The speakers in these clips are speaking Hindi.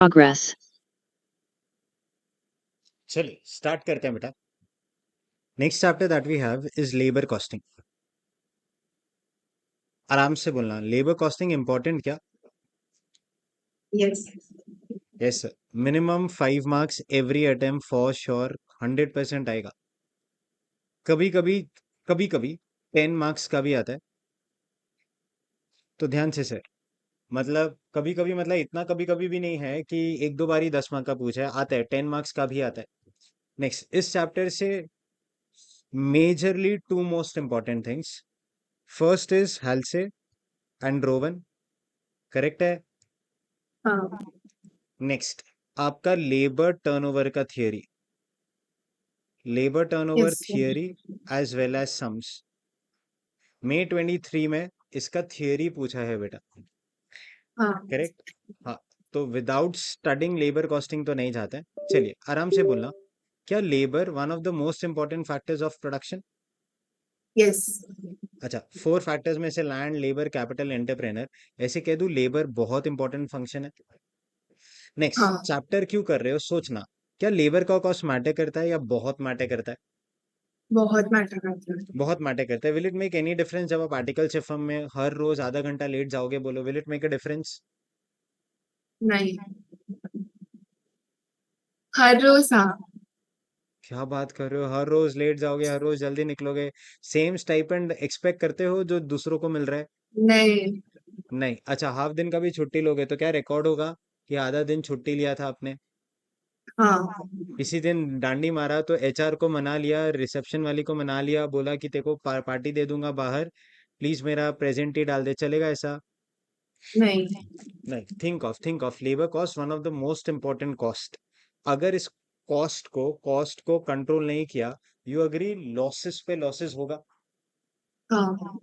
Progress. चलिए स्टार्ट करते हैं बेटा। Next chapter that we have is labour costing. आराम से बोलना, लेबर कॉस्टिंग इंपॉर्टेंट क्या? Yes. Yes sir. Minimum 5 marks every attempt for sure, 100% आएगा। कभी कभी कभी कभी 10 मार्क्स का भी आता है, तो ध्यान से सर। मतलब कभी कभी, मतलब इतना कभी कभी भी नहीं है कि एक दो बार ही 10 मार्क का पूछा है, आता है 10 मार्क्स का भी आता है। नेक्स्ट, इस चैप्टर से majorly two most important things. First is Halsey and Rowan, correct है? हाँ. नेक्स्ट, आपका लेबर टर्नओवर का theory, labour turnover Yes. Theory as well as sums. May 23 में इसका थियरी पूछा है बेटा, हाँ. करेक्ट? हाँ। तो विदाउट स्टडिंग लेबर कॉस्टिंग तो नहीं जाते हैं। चलिए आराम से बोलना, क्या labour one of the most important factors of production? Yes. अच्छा, 4 फैक्टर्स में से लैंड, लेबर, कैपिटल, एंटरप्रेनर, ऐसे कह दूं लेबर बहुत इंपॉर्टेंट फंक्शन है। नेक्स्ट हाँ. चैप्टर क्यों कर रहे हो, सोचना, क्या लेबर का कॉस्ट मैटर करता है या बहुत मैटर करता है? बहुत मैटर करता है. बहुत मैटर करता है। Will it make any difference जब आप आर्टिकल फर्म में हर रोज आधा घंटा लेट जाओगे? बोलो, will it make a difference? नहीं. हर रोज. हाँ. क्या बात कर रहे हो, हर रोज लेट जाओगे, हर रोज जल्दी निकलोगे, सेम स्टाइपेंड एक्सपेक्ट करते हो जो दूसरों को मिल रहा है? नहीं. नहीं। अच्छा, हाफ दिन का भी छुट्टी लोगे तो क्या रिकॉर्ड होगा कि आधा दिन छुट्टी लिया था आपने? हाँ. किसी दिन डांडी मारा तो एचआर को मना लिया, रिसेप्शन वाली को मना लिया, बोला कि तेको पार्टी दे दूंगा बाहर, प्लीज मेरा प्रेजेंट ही डाल दे, चलेगा ऐसा? नहीं. नहीं। Think of labour cost, one of the most important cost. अगर इस कॉस्ट को कंट्रोल नहीं किया, यू अग्री, लॉसेस पे लॉसेस होगा। हाँ.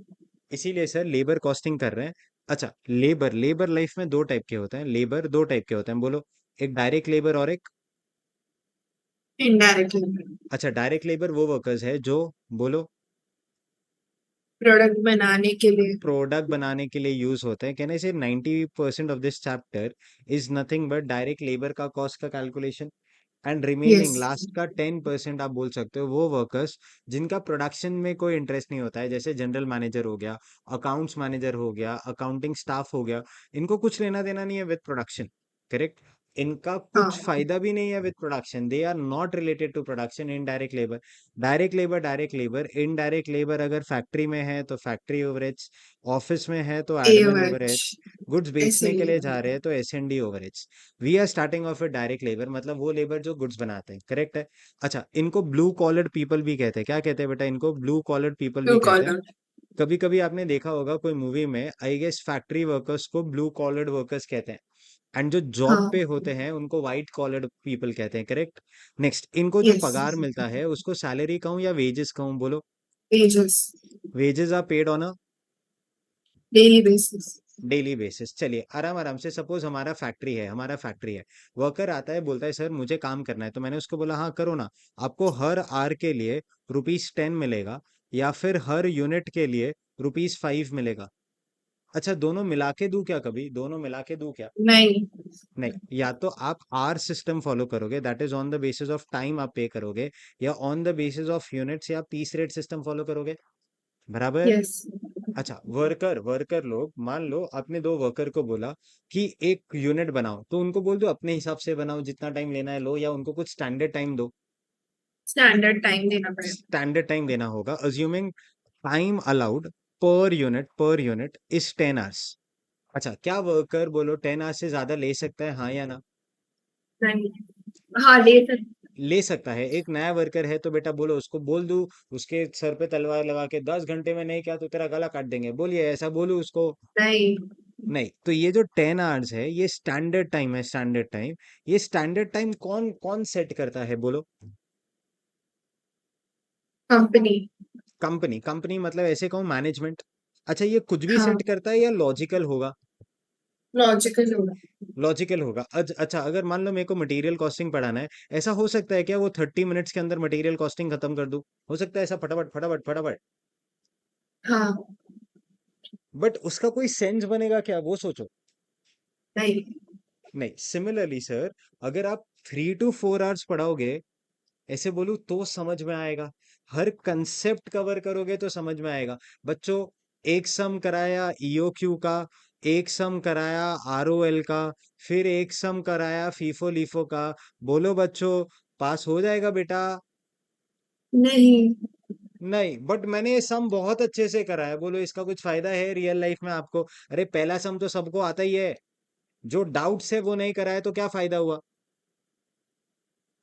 इसीलिए सर लेबर कॉस्टिंग कर रहे हैं। अच्छा, लेबर लेबर लाइफ में दो टाइप के होते हैं, लेबर दो टाइप के होते हैं, बोलो। एक डायरेक्ट लेबर और एक, इनडायरेक्टली. अच्छा डायरेक्ट लेबर वो वर्कर्स है जो, बोलो, प्रोडक्ट बनाने के लिए. प्रोडक्ट बनाने के लिए यूज होते हैं। कहने से 90% of this chapter is nothing but direct labour का कॉस्ट का calculation. And yes. Remaining last का 10% आप बोल सकते हो वो वर्कर्स जिनका प्रोडक्शन में कोई इंटरेस्ट नहीं होता है, जैसे जनरल मैनेजर हो गया, अकाउंट्स मैनेजर हो गया, अकाउंटिंग स्टाफ हो गया। इनको कुछ लेना देना नहीं है विद प्रोडक्शन, करेक्ट? इनका कुछ हाँ. फायदा भी नहीं है with production, they are not related to production. In direct labour, direct labour, direct labour, indirect labour अगर फैक्ट्री में है तो फैक्ट्री ओवरहेड्स, ऑफिस में है तो एडमिन एवरेज. ओवरहेड्स, गुड्स ऐसे बेचने के ही. लिए जा रहे हैं तो S and D overheads. We are starting of a direct labour, मतलब वो लेबर जो गुड्स बनाते हैं, करेक्ट है? अच्छा, इनको ब्लू कॉलर्ड पीपल भी कहते हैं। क्या कहते हैं बेटा? इनको ब्लू कॉलर्ड पीपल टू भी कहते हैं। कॉलर. कभी कभी आपने देखा होगा कोई मूवी में, आई गेस फैक्ट्री वर्कर्स को ब्लू कॉलर्ड वर्कर्स कहते हैं, एंड जो जॉब हाँ. पे होते हैं उनको व्हाइट कॉलर्ड पीपल कहते हैं, करेक्ट? नेक्स्ट, इनको जो यस. पगार मिलता है उसको सैलरी कहूँ या वेजेस कहूँ, बोलो। Wages. Wages are paid on a daily basis. Daily basis. चलिए आराम आराम से, सपोज हमारा फैक्ट्री है, वर्कर आता है, बोलता है सर मुझे काम करना है, तो मैंने उसको बोला हाँ करो ना। आपको हर आर के लिए ₹10 मिलेगा, या फिर हर यूनिट के लिए ₹5 मिलेगा। अच्छा, दोनों मिला के दूं क्या? कभी दोनों मिला के दूं क्या? नहीं. नहीं। या तो आप आर सिस्टम फॉलो करोगे, that is on the basis of time आप पे करोगे, या on the basis of units या पीस रेट सिस्टम फॉलो करोगे, बराबर? यस. अच्छा, वर्कर वर्कर लोग, मान लो आपने दो वर्कर को बोला कि एक यूनिट बनाओ, तो उनको बोल दो अपने हिसाब से बनाओ, जितना टाइम लेना है लो, या उनको कुछ स्टैंडर्ड टाइम दो। स्टैंडर्ड टाइम देना पड़ेगा. स्टैंडर्ड टाइम देना होगा, assuming time allowed per unit is 10 hours. अच्छा, क्या वर्कर, बोलो, 10 आवर्स से ज्यादा ले सकता है, हाँ या ना? नहीं. हाँ, ले सकते. ले सकता है। एक नया वर्कर है तो बेटा बोलो, उसको बोल दूं, उसके सर पे तलवार लगा के 10 घंटे में नहीं किया तो तेरा गला काट देंगे, बोलिए, ऐसा बोलूं उसको? नहीं. नहीं। तो ये जो 10 आवर्स है ये स्टैंडर्ड टाइम है, स्टैंडर्ड टाइम। ये स्टैंडर्ड टाइम कौन कौन सेट करता है, बोलो? कंपनी. कंपनी। कंपनी मतलब ऐसे कहूँ, मैनेजमेंट। अच्छा, ये कुछ भी हाँ. सेट करता है या लॉजिकल होगा? लॉजिकल होगा. लॉजिकल होगा। अच्छा, अगर मान लो मेरे को मटेरियल कॉस्टिंग पढ़ाना है, ऐसा हो सकता है क्या वो 30 मिनट्स के अंदर मटेरियल कॉस्टिंग खत्म कर दूं? हो सकता है ऐसा, फटाफट फटाफट फटाफट? हाँ. बट उसका कोई सेंस बनेगा क्या, वो सोचो। नहीं. नहीं, सिमिलरली सर, अगर आप 3 to 4 आवर्स पढ़ाओगे, ऐसे बोलूं तो समझ में आएगा। हर कंसेप्ट कवर करोगे तो समझ में आएगा। बच्चों, एक सम कराया ईओक्यू का, एक सम कराया आरओएल का, फिर एक सम कराया फीफो लीफो का। बोलो बच्चों, पास हो जाएगा बेटा? नहीं। नहीं, बट मैंने ये सम बहुत अच्छे से करा है। बोलो इसका कुछ फायदा है रियल लाइफ में आपको? अरे पहला सम तो सबको आता ही है। जो डाउट्स है वो नहीं करा है तो क्या फायदा हुआ? हाँ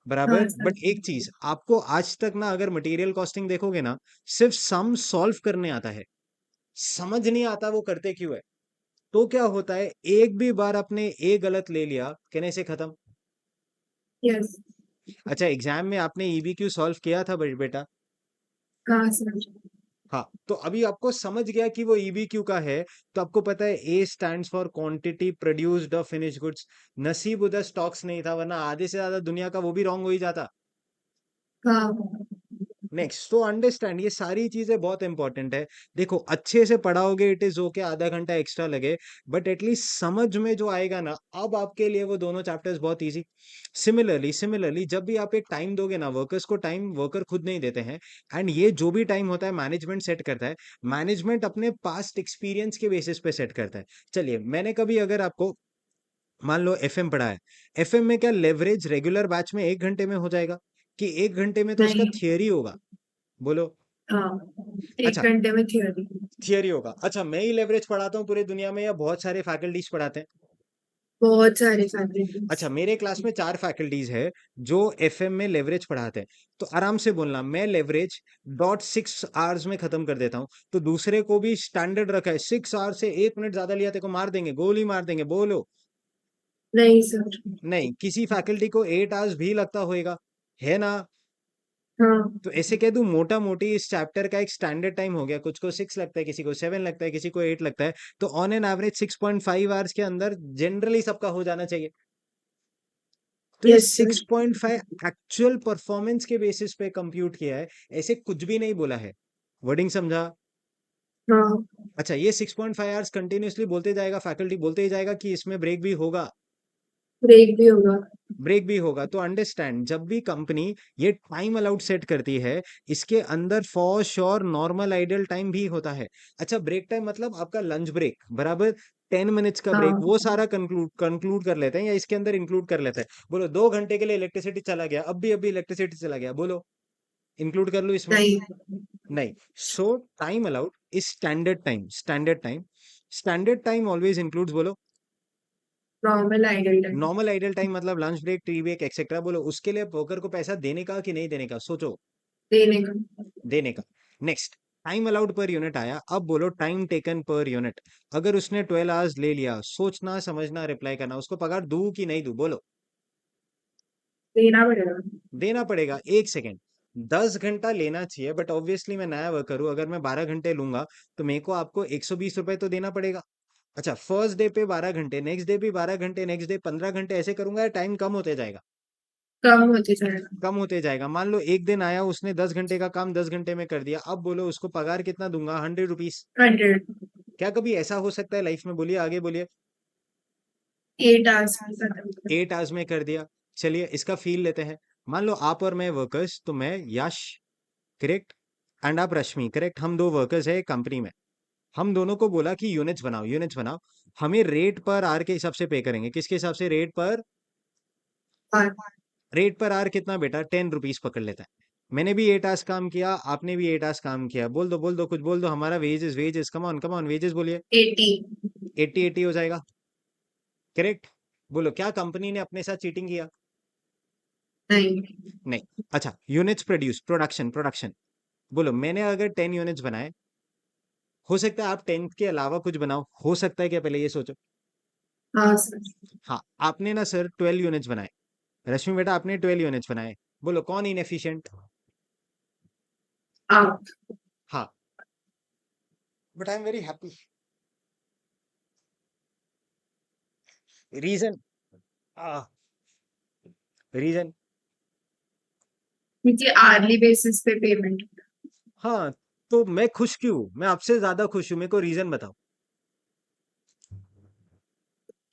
बराबर। सर। बट एक चीज आपको आज तक ना, अगर मटेरियल कॉस्टिंग देखोगे ना, सिर्फ सम सॉल्व करने आता है, समझ नहीं आता वो करते क्यों है। तो क्या होता है, एक भी बार आपने ए गलत ले लिया, कहने से खत्म। यस। अच्छा, एग्जाम में आपने ईबीक्यू सॉल्व किया था बेटा? हाँ सर। हाँ, तो अभी आपको समझ गया कि वो ईबीक्यू का है। तो आपको पता है ए stands for quantity produced of finish goods. नसीब उधर स्टॉक्स नहीं था, वरना आधे से ज्यादा दुनिया का वो भी रॉन्ग हो ही जाता। हाँ। नेक्स्ट, तो अंडरस्टैंड, ये सारी चीजें बहुत इंपॉर्टेंट है। देखो, अच्छे से पढ़ाओगे, इट इज ओके आधा घंटा एक्स्ट्रा लगे, बट एटलीस्ट समझ में जो आएगा ना, अब आपके लिए वो दोनों चैप्टर्स बहुत इजी। सिमिलरली जब भी आप एक टाइम दोगे ना, वर्कर्स को टाइम वर्कर खुद नहीं देते हैं। एंड ये जो भी टाइम होता है मैनेजमेंट सेट करता है। मैनेजमेंट अपने पास्ट एक्सपीरियंस के बेसिस पे सेट करता है। चलिए, मैंने कभी अगर आपको मान लो एफएम पढ़ा है, एफएम में क्या लेवरेज रेगुलर बैच में 1 घंटे में हो जाएगा? कि 1 घंटे में तो उसका नहीं। थियरी होगा? बोलो। हाँ, एक अच्छा, घंटे में थ्योरी। थियरी होगा। अच्छा, मैं ही लेवरेज पढ़ाता हूँ पूरी दुनिया में, या बहुत सारे फैकल्टीज पढ़ाते हैं? बहुत सारे फैकल्टीज। अच्छा, मेरे क्लास में 4 फैकल्टीज है जो एफएम में लेवरेज पढ़ाते हैं। तो आराम से बोलना, मैं लेवरेज 0.6 आवर्स में खत्म कर देता हूँ। तो दूसरे को भी स्टैंडर्ड रखा है, 6 आवर्स से 1 मिनट ज्यादा लिया तेरे को मार देंगे, गोली मार देंगे। बोलो। नहीं सर। नहीं, किसी फैकल्टी को 8 आवर्स भी लगता होएगा, है ना? हाँ। तो ऐसे कह दूं, मोटा मोटी इस चैप्टर का एक स्टैंडर्ड टाइम हो गया, कुछ को 6 लगता है, किसी को 7 लगता है, किसी को 8 लगता है। तो ऑन एन एवरेज 6.5 आवर्स के अंदर जनरली सबका हो जाना चाहिए। तो ये यस सर। 6.5 एक्चुअल परफॉर्मेंस के बेसिस पे कंप्यूट किया है, ऐसे कुछ भी नहीं बोला है। वर्डिंग समझा? हाँ, अच्छा, ये 6.5 आवर्स कंटिन्यूअसली बोलते जाएगा, फैकल्टी बोलते ही जाएगा कि इसमें ब्रेक भी होगा? ब्रेक भी होगा। ब्रेक भी होगा। तो अंडरस्टैंड, जब भी कंपनी ये टाइम अलाउड सेट करती है, इसके अंदर for sure normal idle time भी होता है। अच्छा, ब्रेक टाइम मतलब आपका लंच ब्रेक, बराबर 10 मिनट्स का ब्रेक, हाँ। वो सारा कंक्लूड कंक्लूड कर लेते हैं, या इसके अंदर इंक्लूड कर लेते हैं? बोलो, 2 घंटे के लिए इलेक्ट्रिसिटी चला गया, अभी इलेक्ट्रिसिटी चला गया, बोलो, इंक्लूड कर लो इसमें? नहीं। नहीं। So time allowed is standard time. Standard time always includes, बोलो। Normal idle time. Normal idle time मतलब lunch break, tea break, etcetera. बोलो, उसके लिए वर्कर को पैसा देने का कि नहीं देने का, सोचो। देने का। देने का। Next, time allowed per unit आया, अब बोलो टाइम टेकन पर यूनिट। अगर उसने 12 आवर्स ले लिया, सोचना समझना रिप्लाई करना, उसको पगार दूं कि नहीं दूं, बोलो। देना पड़ेगा। देना पड़ेगा। 1 सेकेंड, 10 घंटा लेना चाहिए, बट ऑब्वियसली मैं नया वर्कर हूं, अगर मैं 12 घंटे लूंगा तो मेरे को आपको 120 रुपए तो देना पड़ेगा। अच्छा, फर्स्ट डे पे 12 घंटे, नेक्स्ट डे भी 12 घंटे, नेक्स्ट डे 15 घंटे, ऐसे करूंगा, टाइम कम होते जाएगा? कम होते जाएगा। कम होते जाएगा। मान लो एक दिन आया, उसने 10 घंटे का काम 10 घंटे में कर दिया, अब बोलो उसको पगार कितना दूंगा? 100 रुपीज। 100। क्या कभी ऐसा हो सकता है लाइफ में? बोलिए, आगे बोलिए। 8 आवर्स में खत्म। 8 आवर्स में कर दिया। चलिए, इसका फील लेते हैं। मान लो आप और मैं वर्कर्स, तो मैं यश, करेक्ट, एंड आप रश्मि, करेक्ट, हम दो वर्कर्स है कंपनी में। हम दोनों को बोला कि यूनिट्स बनाओ, यूनिट्स बनाओ। हमें रेट पर आर के हिसाब से पे करेंगे। किसके हिसाब से? रेट पर। और रेट पर आर कितना बेटा? 10 रुपीज पकड़ लेता है। मैंने भी 8 आवर्स काम किया, आपने भी 8 आवर्स काम किया, बोल दो कुछ बोल दो, हमारा वेजेस कम ऑन वेजेस बोलिए। 80। 80 हो जाएगा, करेक्ट। बोलो, क्या कंपनी ने अपने साथ चीटिंग किया? नहीं। नहीं। अच्छा, यूनिट्स प्रोड्यूस, प्रोडक्शन। बोलो, मैंने अगर 10 यूनिट्स बनाए, हो सकता है आप 10 के अलावा कुछ बनाओ, हो सकता है क्या? पहले ये सोचो। हाँ सर। हाँ, आपने ना सर 12 यूनिट्स बनाए, रश्मि बेटा आपने 12 यूनिट्स बनाए। बोलो, कौन इनएफिशिएंट? आप। हाँ, but I am very happy. Reason? Reason? क्योंकि आर्ली बेसिस पे पेमेंट। हाँ, तो मैं खुश क्यों? मैं आपसे ज्यादा खुश हूं, मेरे को रीजन बताओ।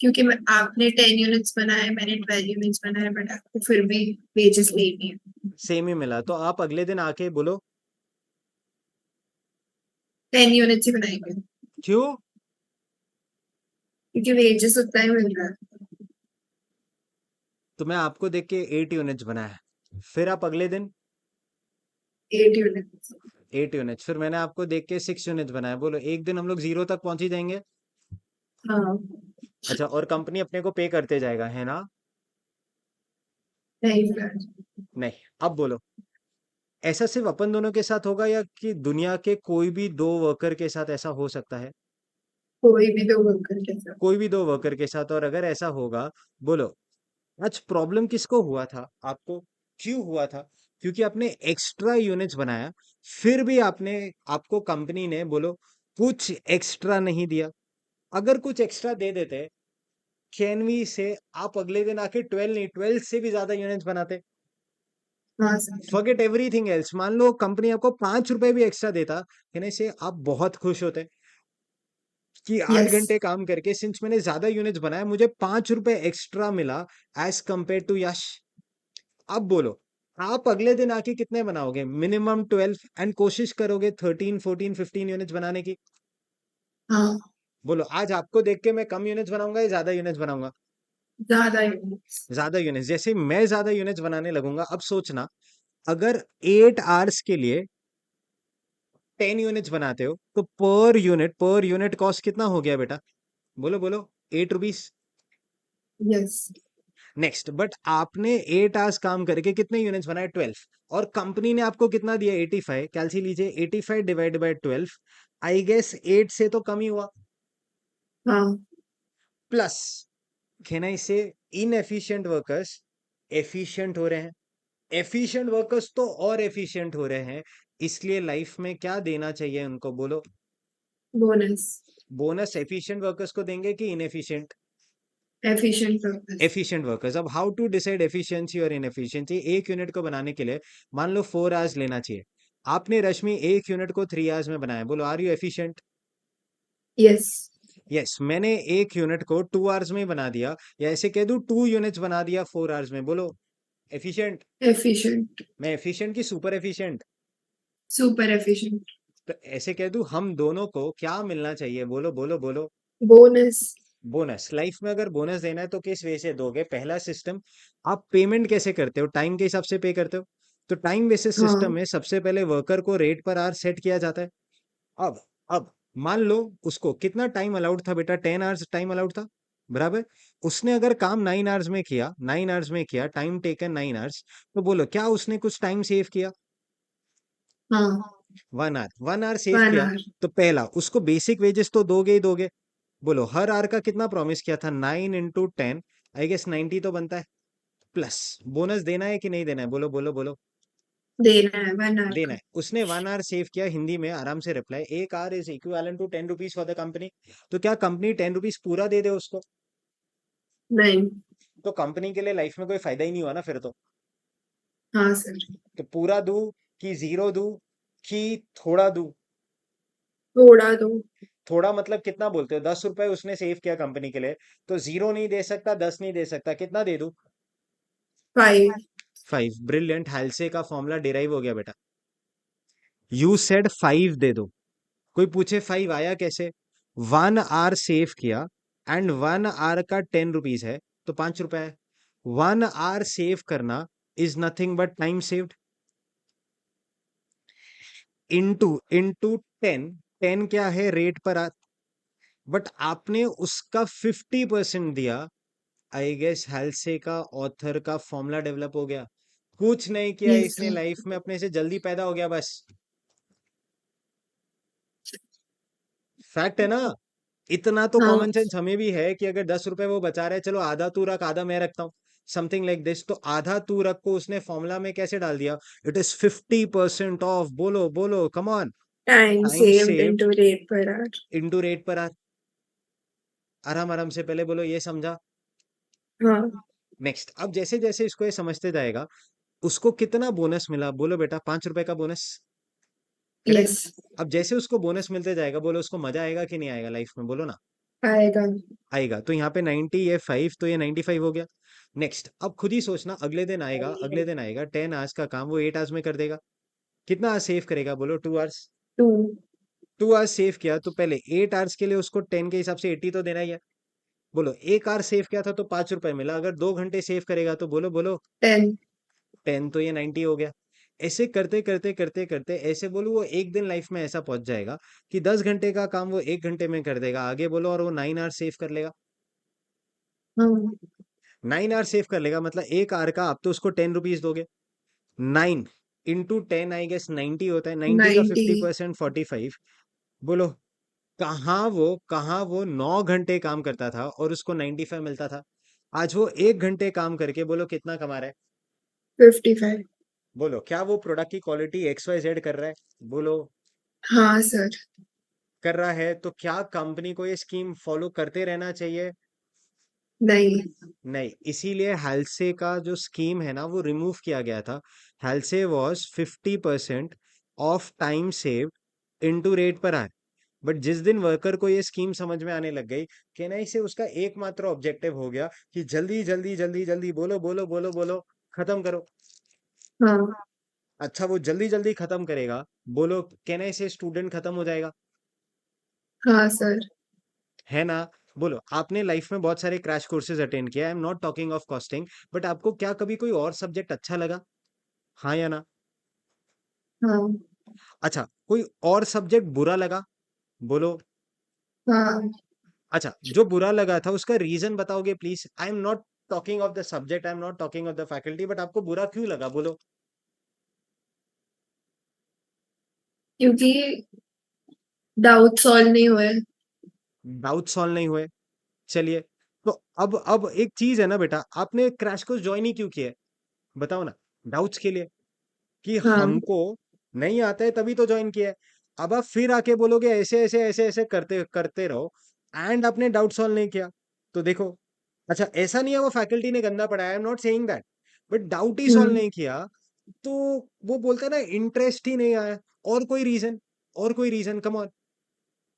क्योंकि आपने 10 यूनिट्स बनाए, मैंने 12 यूनिट्स बनाए, बट आपको फिर भी वेजेस लेनी है। सेम ही मिला, तो आप अगले दिन आके बोलो 10 यूनिट्स ही बनाएंगे क्यों। क्योंकि वेजेस उतना ही मिल रहा है। तो मैं आपको देख के 8 यूनिट्स बनाया, फिर आप अगले दिन 8 यूनिट्स। 8 यूनिट्स, फिर मैंने आपको देख के 6 यूनिट्स बनाया, बोलो एक दिन हम लोग 0 तक पहुंच ही जाएंगे। हाँ। अच्छा, और कंपनी अपने को पे करते जाएगा, है ना। नहीं सर। नहीं, अब बोलो ऐसा सिर्फ अपन दोनों के साथ होगा या कि दुनिया के कोई भी 2 वर्कर के साथ ऐसा हो सकता है। कोई भी दो वर्कर के साथ। कोई भी 2 वर्कर के साथ, और अगर ऐसा होगा, बोलो आज प्रॉब्लम किसको हुआ था, आपको। क्यों हुआ था, क्योंकि आपने एक्स्ट्रा यूनिट्स बनाया, फिर भी आपको कंपनी ने बोलो कुछ एक्स्ट्रा नहीं दिया। अगर कुछ एक्स्ट्रा दे देते, कैन वी से आप अगले दिन आके 12 नहीं 12 से भी ज्यादा यूनिट्स बनाते। हाँ सर। फॉरगेट एवरीथिंग एल्स, मान लो कंपनी आपको 5 रुपए भी एक्स्ट्रा देता, कहने से आप बहुत खुश होते कि 8 घंटे यस। काम करके सिंस मैंने ज्यादा यूनिट्स बनाया मुझे 5 रुपए एक्स्ट्रा मिला एज कंपेयर टू यश। अब बोलो आप अगले दिन आके कितने बनाओगे, मिनिमम 12 एंड कोशिश करोगे 13 14 15 यूनिट्स बनाने की। हाँ। बोलो आज आपको देख के मैं कम यूनिट्स बनाऊंगा या ज्यादा यूनिट्स बनाऊंगा। ज्यादा यूनिट्स। ज्यादा यूनिट्स, जैसे मैं ज्यादा यूनिट्स बनाने लगूंगा, अब सोचना अगर 8 आवर्स के लिए 10 यूनिट्स बनाते हो तो पर यूनिट कॉस्ट कितना हो गया बेटा, बोलो बोलो, 8 रुपीज। यस। नेक्स्ट, बट आपने 8 आवर्स काम करके कितने यूनिट्स बनाए, 12, और कंपनी ने आपको कितना दिया, 85। कैलसी लीजिए, 85 डिवाइड बाय 12, आई गेस 8 से तो कम ही हुआ। हाँ। प्लस कहना इसे इनएफिशिएंट वर्कर्स एफिशिएंट हो रहे हैं, एफिशिएंट वर्कर्स तो और एफिशिएंट हो रहे हैं, इसलिए लाइफ में क्या देना चाहिए उनको, बोलो। बोनस। बोनस एफिशिएंट वर्कर्स को देंगे कि inefficient. Efficient purpose. Efficient workers. अब हाउ टू डिसाइड एफिशिएंसी और इनएफिशिएंसी, एक यूनिट को बनाने के लिए मान लो 4 आवर्स लेना चाहिए, आपने रश्मि एक यूनिट को 3 आवर्स में बनाया, बोलो are you efficient. Yes. Yes, मैंने एक यूनिट को 2 आवर्स में ही बना दिया, या ऐसे कह दूं 2 यूनिट्स बना दिया 4 आवर्स में, बोलो एफिशिएंट। एफिशिएंट। मैं एफिशिएंट की सुपर एफिशिएंट। Super efficient. तो ऐसे कह दूं हम दोनों को क्या मिलना चाहिए, बोलो बोलो बोलो। बोनस। बोनस। लाइफ में अगर बोनस देना है तो किस वे से दोगे, पहला सिस्टम, आप पेमेंट कैसे करते हो, टाइम के हिसाब से पे करते हो। तो टाइम बेसिस सिस्टम हाँ। में सबसे पहले वर्कर को रेट पर आवर सेट किया जाता है। अब अब मान लो उसको कितना टाइम अलाउड था बेटा, 10 आवर्स टाइम अलाउड था, बराबर। उसने अगर काम 9 आवर्स में किया, 9 आवर्स में किया, टाइम टेकन 9 आवर्स, तो बोलो क्या उसने कुछ टाइम सेव किया। हाँ। 1 आवर, 1 आवर सेव 1 किया। आवर। तो पहला उसको बेसिक वेजेस तो दोगे ही दोगे। बोलो हर आवर का कितना प्रॉमिस किया था, 9 इंटू 10, आई गेस 90 तो बनता है। प्लस बोनस देना है कि नहीं देना है, बोलो बोलो बोलो। देना है 1 आवर देना का। है। उसने 1 आवर सेव किया, हिंदी में आराम से रिप्लाई, एक hour is equivalent to 10 rupees for the company. तो क्या कंपनी 10 रुपीज पूरा दे दे उसको। नहीं। तो कंपनी के लिए लाइफ में कोई फायदा ही नहीं हुआ ना फिर तो। हाँ सर। तो पूरा दूं कि जीरो दूं कि थोड़ा दूं। थोड़ा दो। थोड़ा मतलब कितना बोलते हो, 10 रुपए उसने सेव किया कंपनी के लिए, तो जीरो नहीं दे सकता, 10 नहीं दे सकता, कितना दे दूं। 5। 5। ब्रिलियंट, हालसे का फॉर्मूला डिराइव हो गया बेटा। यू सेड 5 दे दो, कोई पूछे 5 आया कैसे, 1 आवर सेव किया एंड 1 आवर का 10 रुपीज है, तो 5 रुपए है। 1 आवर सेव करना is nothing but time saved, into into 10। 10 क्या है, रेट पर आ, बट आपने उसका 50% दिया। आई गेस हेल्से का ऑथर का फॉर्मूला डेवलप हो गया, कुछ नहीं किया यस इसने सर। लाइफ में, अपने से जल्दी पैदा हो गया बस। फैक्ट है ना। इतना तो हाँ। कॉमन सेंस हमें भी है कि अगर 10 रुपए वो बचा रहा है, चलो आधा तू रख आधा मैं रखता हूँ, समथिंग लाइक दिस। तो आधा तू रख को उसने फॉर्मूला में कैसे डाल दिया, इट इज 50% ऑफ, बोलो बोलो come on. Time time saved saved into rate per our. Into rate पर आर। आराम आराम से पहले बोलो ये समझा। हाँ। नेक्स्ट, अब जैसे जैसे इसको ये समझते जाएगा, उसको कितना बोनस मिला, बोलो बेटा 5 रुपए का बोनस, करेक्ट। यस। अब जैसे उसको बोनस मिलते जाएगा, बोलो उसको मजा आएगा कि नहीं आएगा लाइफ में, बोलो ना। आएगा। आएगा। तो यहाँ पे 90, ये 5, तो ये 95 हो गया। नेक्स्ट, अब खुद ही सोचना, अगले दिन आएगा, 10 आवर्स का काम वो 8 आवर्स में कर देगा। कितना आवर्स सेव करेगा बोलो? 2 आवर्स। टू। 2 आवर्स सेव किया तो पहले 8 आवर्स के लिए उसको 10 के हिसाब से 80 तो देना ही है। बोलो, 1 आवर सेव किया था तो 5 रुपए मिला, अगर 2 घंटे सेव करेगा तो बोलो बोलो, 10। 10, तो ये 90 हो गया। ऐसे करते करते करते करते, ऐसे बोलो वो एक दिन लाइफ में ऐसा पहुंच जाएगा कि 10 घंटे का काम वो 1 घंटे में कर देगा, आगे बोलो, और वो 9 आवर सेव कर लेगा। हाँ। 9 आवर सेव कर लेगा, मतलब 1 आवर का आप तो उसको 10 रुपीज दोगे। 9 into 10, आई गेस 90 होता है। 90 का 90। 50%, 45। बोलो, कहाँ वो 9 घंटे काम करता था और उसको 95 मिलता था। आज वो 1 घंटे काम करके बोलो कितना कमा रहा है? 55। बोलो, क्या वो प्रोडक्ट की क्वालिटी XYZ कर रहा है? बोलो, हाँ सर। कर रहा है। तो क्या कंपनी को ये स्कीम फॉलो करते रहना चाहिए? नहीं। नहीं, इसीलिए हेल्से का जो स्कीम है ना वो रिमूव किया गया था। हेल्से was 50% of time save into rate per our. But जिस दिन वर्कर को ये स्कीम समझ में आने लग गई, केनाई से उसका एकमात्र ऑब्जेक्टिव हो गया कि जल्दी जल्दी जल्दी जल्दी, बोलो बोलो बोलो बोलो, खत्म करो। हाँ। अच्छा, वो जल्दी जल्दी खत्म करेगा, बोलो, केनाई से स्टूडेंट खत्म हो जाएगा, हाँ सर। है ना? बोलो, आपने लाइफ में बहुत सारे क्रैश कोर्सेज अटेंड किया, आई am not talking of costing, but आपको क्या कभी कोई और सब्जेक्ट अच्छा लगा? हाँ या ना? हाँ। अच्छा, कोई और सब्जेक्ट बुरा लगा? बोलो। हाँ। अच्छा, जो बुरा लगा था उसका रीजन बताओगे please? I am not talking of the subject, I am not talking of the faculty, but आपको बुरा क्यों लगा? बोलो। क्योंकि डाउट सॉल्व नहीं हुए। डाउट सॉल्व नहीं हुए। चलिए, तो अब एक चीज है ना बेटा, आपने क्रैश कोर्स ज्वाइन ही क्यों किया है? बताओ ना। डाउट्स के लिए, कि हाँ। हमको नहीं आता है तभी तो ज्वाइन किया है। अब आप फिर आके बोलोगे ऐसे ऐसे ऐसे ऐसे करते करते रहो, एंड आपने डाउट सॉल्व नहीं किया, तो देखो। अच्छा, ऐसा नहीं है वो फैकल्टी ने गंदा पढ़ाया, I am not saying that, but doubt ही सॉल्व हम्म। नहीं किया, तो वो बोलता है ना इंटरेस्ट ही नहीं आया। और कोई रीजन, और कोई reason, come on.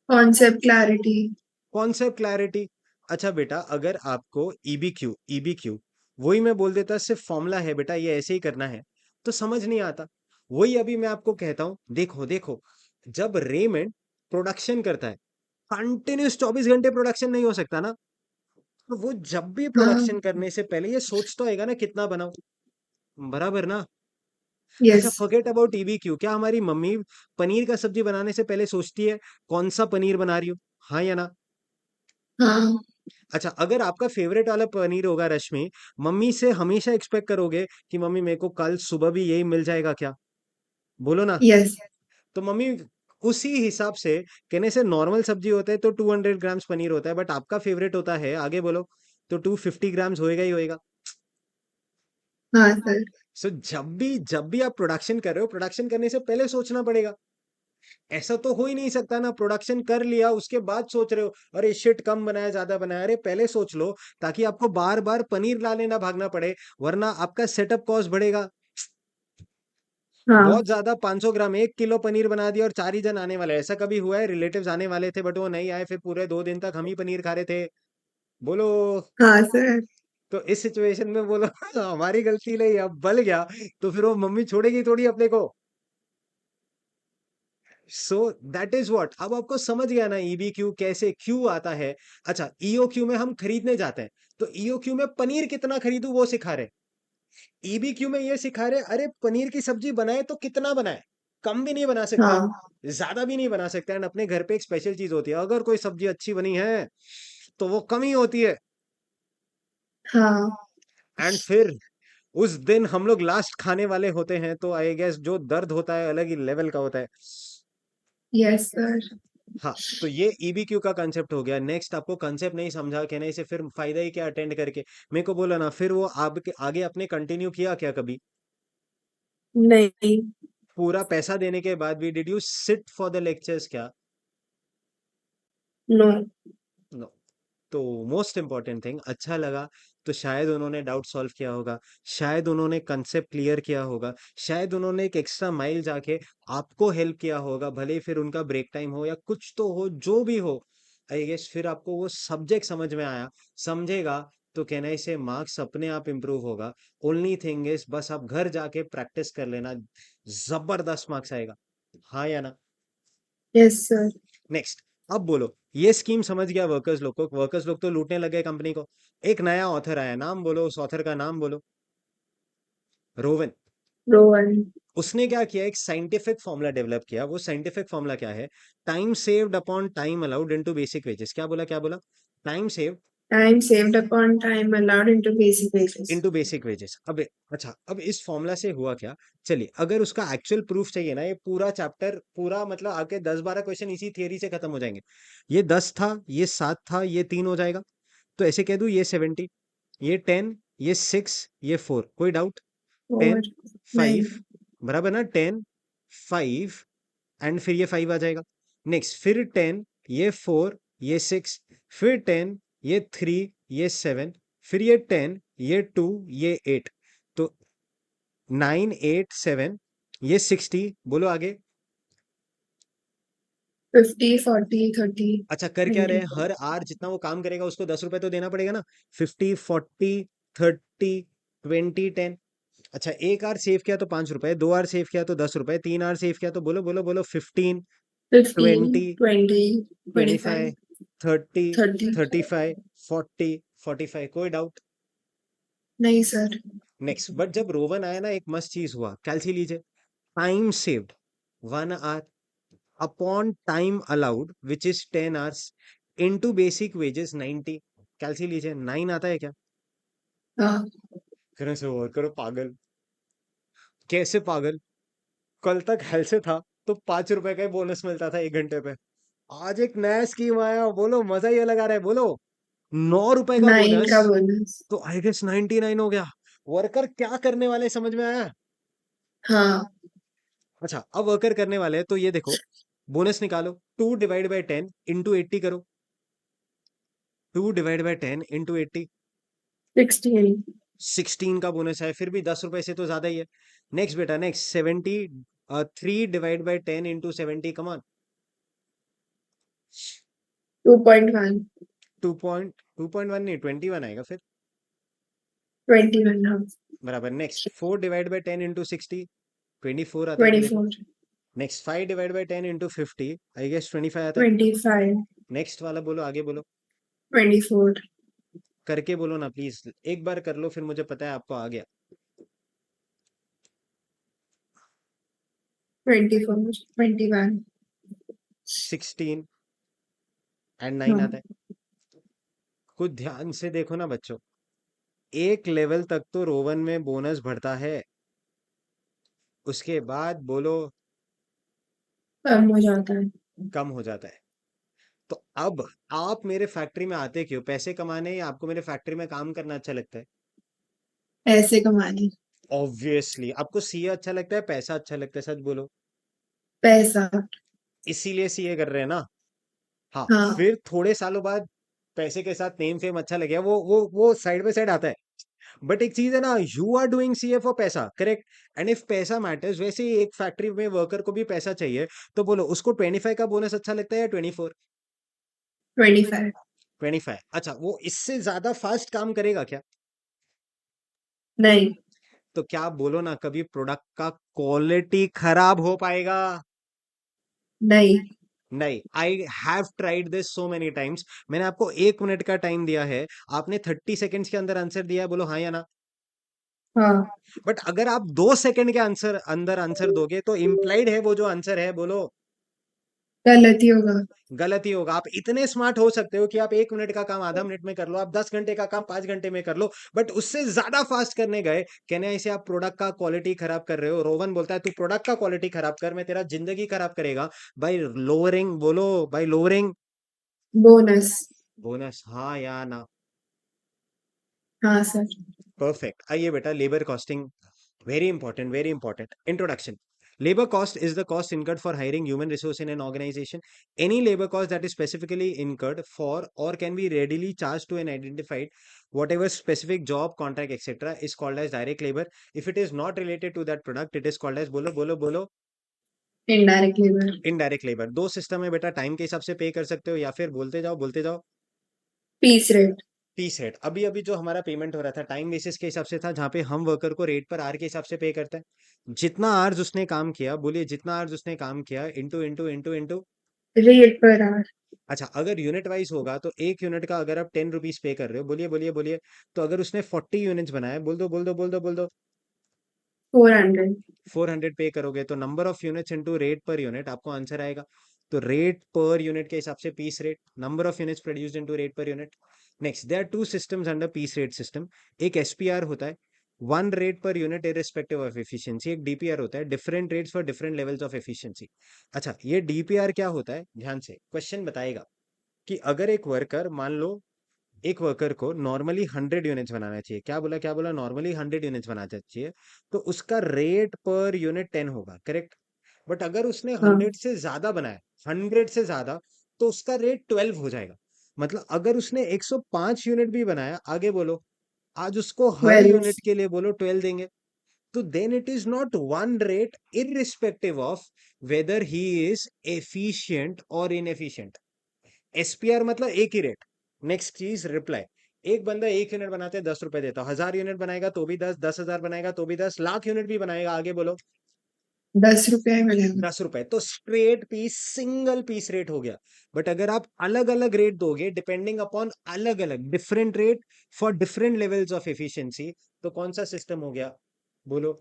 Concept clarity. Concept clarity. अच्छा बेटा, अगर आपको ईबीक्यू वही मैं बोल देता सिर्फ फॉर्मूला है बेटा, ये ऐसे ही करना है, तो समझ नहीं आता। वही अभी मैं आपको कहता हूं, देखो देखो, जब रेमंड प्रोडक्शन करता है, कंटिन्यूस 24 घंटे प्रोडक्शन नहीं हो सकता ना, तो वो जब भी हाँ। प्रोडक्शन करने से पहले ये सोचता होगा ना कितना बनाओ, बराबर ना? अच्छा, यस। फॉरगेट अबाउट ईबीक्यू, क्या हमारी मम्मी पनीर का सब्जी बनाने से पहले सोचती है कौन सा पनीर बना रही हो? हाँ या ना? हाँ। अच्छा, अगर आपका फेवरेट वाला पनीर होगा रश्मि, मम्मी से हमेशा एक्सपेक्ट करोगे कि मम्मी मेरे को कल सुबह भी यही मिल जाएगा क्या? बोलो ना। यस। तो मम्मी उसी हिसाब से, कहने से नॉर्मल सब्जी होता है तो 200 ग्राम्स पनीर होता है, बट आपका फेवरेट होता है, आगे बोलो, तो 250 ग्राम्स होएगा ही होएगा। हाँ सर। सो जब भी आप प्रोडक्शन कर रहे हो, प्रोडक्शन करने से पहले सोचना पड़ेगा। ऐसा तो हो ही नहीं सकता ना, प्रोडक्शन कर लिया उसके बाद सोच रहे हो अरे शिट, कम बनाया ज्यादा बनाया, अरे पहले सोच लो, ताकि आपको बार बार पनीर लाने ना भागना पड़े, वरना आपका सेटअप कॉस्ट बढ़ेगा हाँ। बहुत ज्यादा। 500 ग्राम, 1 किलो पनीर बना दिया और 4 ही जन आने वाले, ऐसा कभी हुआ है? रिलेटिव्स आने वाले थे बट वो नहीं आए, फिर पूरे 2 दिन तक हम ही पनीर खा रहे थे। बोलो। हाँ सर। तो इस सिचुएशन में बोलो हमारी गलती नहीं, अब बल गया तो फिर वो मम्मी छोड़ेगी थोड़ी अपने को। सो दैट इज व्हाट, अब आपको समझ गया ना ईबीक्यू कैसे क्यों आता है। अच्छा, ईओक्यू में हम खरीदने जाते हैं, तो ईओक्यू में पनीर कितना खरीदूं वो सिखा रहे, ईबीक्यू में ये सिखा रहे अरे पनीर की सब्जी बनाए तो कितना बनाए, कम भी नहीं बना सकते, हाँ। ज्यादा भी नहीं बना सकते, एंड अपने घर पे एक स्पेशल चीज होती है, अगर कोई सब्जी अच्छी बनी है तो वो कम ही होती है। हाँ। एंड फिर उस दिन हम लोग लास्ट खाने वाले होते हैं, तो आई गेस जो दर्द होता है अलग ही लेवल का होता है। Yes sir. हाँ, तो ये ईबीक्यू का कंसेप्ट हो गया। नेक्स्ट, आपको कंसेप्ट नहीं समझा, कहने से फिर फायदा ही क्या अटेंड करके? मेरे को बोला ना, फिर वो आपके आगे अपने कंटिन्यू किया क्या कभी? नहीं। पूरा पैसा देने के बाद भी did you sit for the lectures क्या? नो। नो। तो मोस्ट इंपॉर्टेंट थिंग, अच्छा लगा तो शायद उन्होंने डाउट सॉल्व किया होगा, शायद उन्होंने कंसेप्ट क्लियर किया होगा, शायद उन्होंने एक एक्स्ट्रा माइल जाके आपको हेल्प किया होगा, भले ही फिर उनका ब्रेक टाइम हो या कुछ तो हो, जो भी हो, आई गेस फिर आपको वो सब्जेक्ट समझ में आया, समझेगा तो कहना इसे मार्क्स अपने आप इंप्रूव होगा। ओनली थिंग इज बस आप घर जाके प्रैक्टिस कर लेना, जबरदस्त मार्क्स आएगा। हाँ या ना? Yes sir. नेक्स्ट, अब बोलो, ये स्कीम समझ गया वर्कर्स लोग को, वर्कर्स लोग तो लूटने लगे कंपनी को। एक नया ऑथर आया, नाम बोलो उस ऑथर का, नाम बोलो। रोवन। रोहन। उसने क्या किया, एक साइंटिफिक फॉर्मूला डेवलप किया। वो साइंटिफिक फॉर्मूला क्या है? Time saved upon time allowed into basic wages. क्या बोला, क्या बोला? Time save time saved upon time allowed into basic wages. Into basic wages. अब अच्छा, अब इस फॉर्मूला से हुआ क्या? चलिए, अगर उसका एक्चुअल प्रूफ चाहिए ना, ये पूरा चैप्टर पूरा मतलब आके 10-12 क्वेश्चन इसी थियरी से खत्म हो जाएंगे। ये 10 था, ये 7 था, ये 3 हो जाएगा। तो ऐसे कह दूं, ये 70, ये 10, ये 6, ये 4। कोई डाउट? और 10, नहीं। 5, बराबर ना? 10, 5 एंड फिर ये 5 आ जाएगा। नेक्स्ट फिर 10, ये 4, ये 6, फिर 10, ये 3, ये 7, फिर ये 10, ये 2, ये 8। तो 9, 8, 7, ये 60। बोलो आगे। 50, 40, 30, अच्छा, कर क्या रहे 20। हैं? हर आर जितना वो काम करेगा उसको 10 रुपए तो देना पड़ेगा ना। 50, 40, 30, 20, 10। अच्छा, एक आर सेव किया तो 5 रुपए, 2 आर सेव किया तो 10 रुपए, 3 आर सेव किया तो बोलो बोलो बोलो 15, 15, 20, 20, 25, 25, 30, 30। 35, 40, 45। कोई डाउट? नहीं सर। नेक्स्ट, बट जब रोवन आया ना, एक मस्त चीज हुआ, कैलसी लीजिए। Time saved 1 hour upon time allowed which is 10 hours into basic wages 90। कैलसी लीजिए, 9 आता है क्या? हाँ। करो से और करो, पागल। कैसे पागल? कल तक हेल से था तो 5 रुपए का ही बोनस मिलता था 1 घंटे पे। आज एक नया स्कीम आया, बोलो मजा ही अलग आ रहा है, बोलो। 9 रुपए का 9 बोनस, का बोनस। तो आई गेस 99 हो गया। वर्कर क्या करने वाले समझ में आया? हाँ। अच्छा, अब वर्कर करने वाले हैं तो ये देखो, बोनस निकालो। 2/10 इंटू 80 करो। 2/10 इंटू 80, 16। 16 का बोनस है। फिर भी 10 रुपए से तो ज्यादा ही है। नेक्स्ट बेटा, नेक्स्ट 70, 3/10 इंटू 70, कमान। 2.1। 2.1 नहीं, 21 आएगा फिर। 21। हाँ। बराबर। नेक्स्ट 4/10 इंटू 60, 24 आता है कि देखो। 24। नेक्स्ट 5/10 इंटू 50, आई गेस 25 आता है। 25। नेक्स्ट वाला बोलो, आगे बोलो। 24। करके बोलो ना प्लीज, एक बार कर लो फिर मुझे पता है आपको आ गया। 24। 21। 16 एंड 9 हाँ। आता है। कुछ ध्यान से देखो ना बच्चों, एक लेवल तक तो रोवन में बोनस बढ़ता है, उसके बाद बोलो कम हो जाता है। कम हो जाता है। तो अब आप मेरे फैक्ट्री में आते क्यों? पैसे कमाने, या आपको मेरे फैक्ट्री में काम करना अच्छा लगता है? पैसे कमाने। ऑब्वियसली आपको सीए अच्छा लगता है, पैसा अच्छा लगता है, सच बोलो। पैसा। इसीलिए सीए कर रहे हैं ना। हाँ, हाँ। फिर थोड़े सालों बाद पैसे के साथ नेम फेम अच्छा लगेगा, वो साइड बाय साइड आता है। बट एक चीज है ना, you are doing CA for पैसा, करेक्ट? एंड इफ पैसा मैटर्स, वैसे ही एक फैक्ट्री में वर्कर को भी पैसा चाहिए। तो बोलो, उसको 25 का बोनस अच्छा लगता है या 24? 25। 25। अच्छा, वो इससे ज्यादा फास्ट काम करेगा क्या? नहीं। तो क्या बोलो ना, कभी प्रोडक्ट का क्वालिटी खराब हो पाएगा? नहीं। नहीं। I have tried this so many times. मैंने आपको 1 मिनट का टाइम दिया है, आपने 30 सेकेंड्स के अंदर आंसर दिया है, बोलो हाँ या ना? हाँ। बट अगर आप 2 सेकंड के आंसर अंदर आंसर दोगे तो इम्प्लाइड है वो जो आंसर है, बोलो गलत ही होगा। गलत ही होगा। आप इतने स्मार्ट हो सकते हो कि आप 1 मिनट का काम आधा मिनट में कर लो, आप 10 घंटे का काम 5 घंटे में कर लो, बट उससे ज्यादा फास्ट करने गए, कहने ऐसे आप प्रोडक्ट का क्वालिटी खराब कर रहे हो। रोवन बोलता है तू प्रोडक्ट का क्वालिटी खराब कर, मैं तेरा जिंदगी खराब करेगा बाय लोअरिंग, बोलो बाय लोअरिंग बोनस। बोनस। हाँ या ना? हाँ सर। परफेक्ट। आइए बेटा, labour costing, very important, very important. Introduction. Labor cost is the cost incurred for hiring human resource in an organization. Any labor cost that is specifically incurred for or can be readily charged to an identified whatever specific job, contract, etc. is called as direct labor. If it is not related to that product, it is called as, bolo bolo bolo, Indirect labor. Indirect labour. दो सिस्टम है बेटा, टाइम के हिसाब से पे कर सकते हो या फिर बोलते जाओ Piece rate. Piece rate. अभी अभी जो हमारा पेमेंट हो रहा था टाइम बेसिस के हिसाब से था, जहाँ पे हम वर्कर को रेट पर आवर के हिसाब से पे करते हैं। जितना आवर्स उसने काम किया, बोलिए जितना आवर्स उसने काम किया into into into into. Rate per hour. अच्छा, अगर यूनिट वाइज होगा तो एक यूनिट का अगर आप 10 रुपीज पे कर रहे हो, बोलिए, तो अगर उसने 40 यूनिट्स बनाए, बोल दो 400. 400 पे करोगे तो number of units into rate per unit आपको आंसर आएगा। तो रेट पर यूनिट के हिसाब से piece rate, number of units produced into rate per unit. Next, there are two systems under piece rate system. एक एसपीआर होता है, one rate per unit irrespective of efficiency. एक डीपीआर होता है, different rates for different levels of efficiency. अच्छा, ये डीपीआर क्या होता है, ध्यान से क्वेश्चन बताएगा कि अगर एक वर्कर, मान लो एक वर्कर को नॉर्मली 100 यूनिट्स बनाना चाहिए, क्या बोला नॉर्मली 100 यूनिट्स बनाना चाहिए, तो उसका रेट पर यूनिट 10 होगा, करेक्ट। बट अगर उसने हाँ. 100 से ज्यादा बनाया, 100 से ज्यादा, तो उसका रेट 12 हो जाएगा। मतलब अगर उसने 105 यूनिट भी बनाया, आगे बोलो, आज उसको हर 12. यूनिट के लिए बोलो 12 देंगे। तो then it is not one rate irrespective of whether he is efficient और इनएफिशिएंट। एसपीआर मतलब एक ही रेट। नेक्स्ट चीज, रिप्लाई। एक बंदा 1 यूनिट बनाते हैं 10 रुपए देता, 1000 यूनिट बनाएगा तो भी 10, 10,000 बनाएगा तो भी 10, लाख यूनिट भी बनाएगा, आगे बोलो 10 रुपया मिलेगा. 10 रुपए। तो straight piece, single piece rate हो गया। बट अगर आप अलग अलग रेट दोगे डिपेंडिंग अपॉन अलग अलग different rate for different levels of efficiency, तो कौन सा सिस्टम हो गया, बोलो।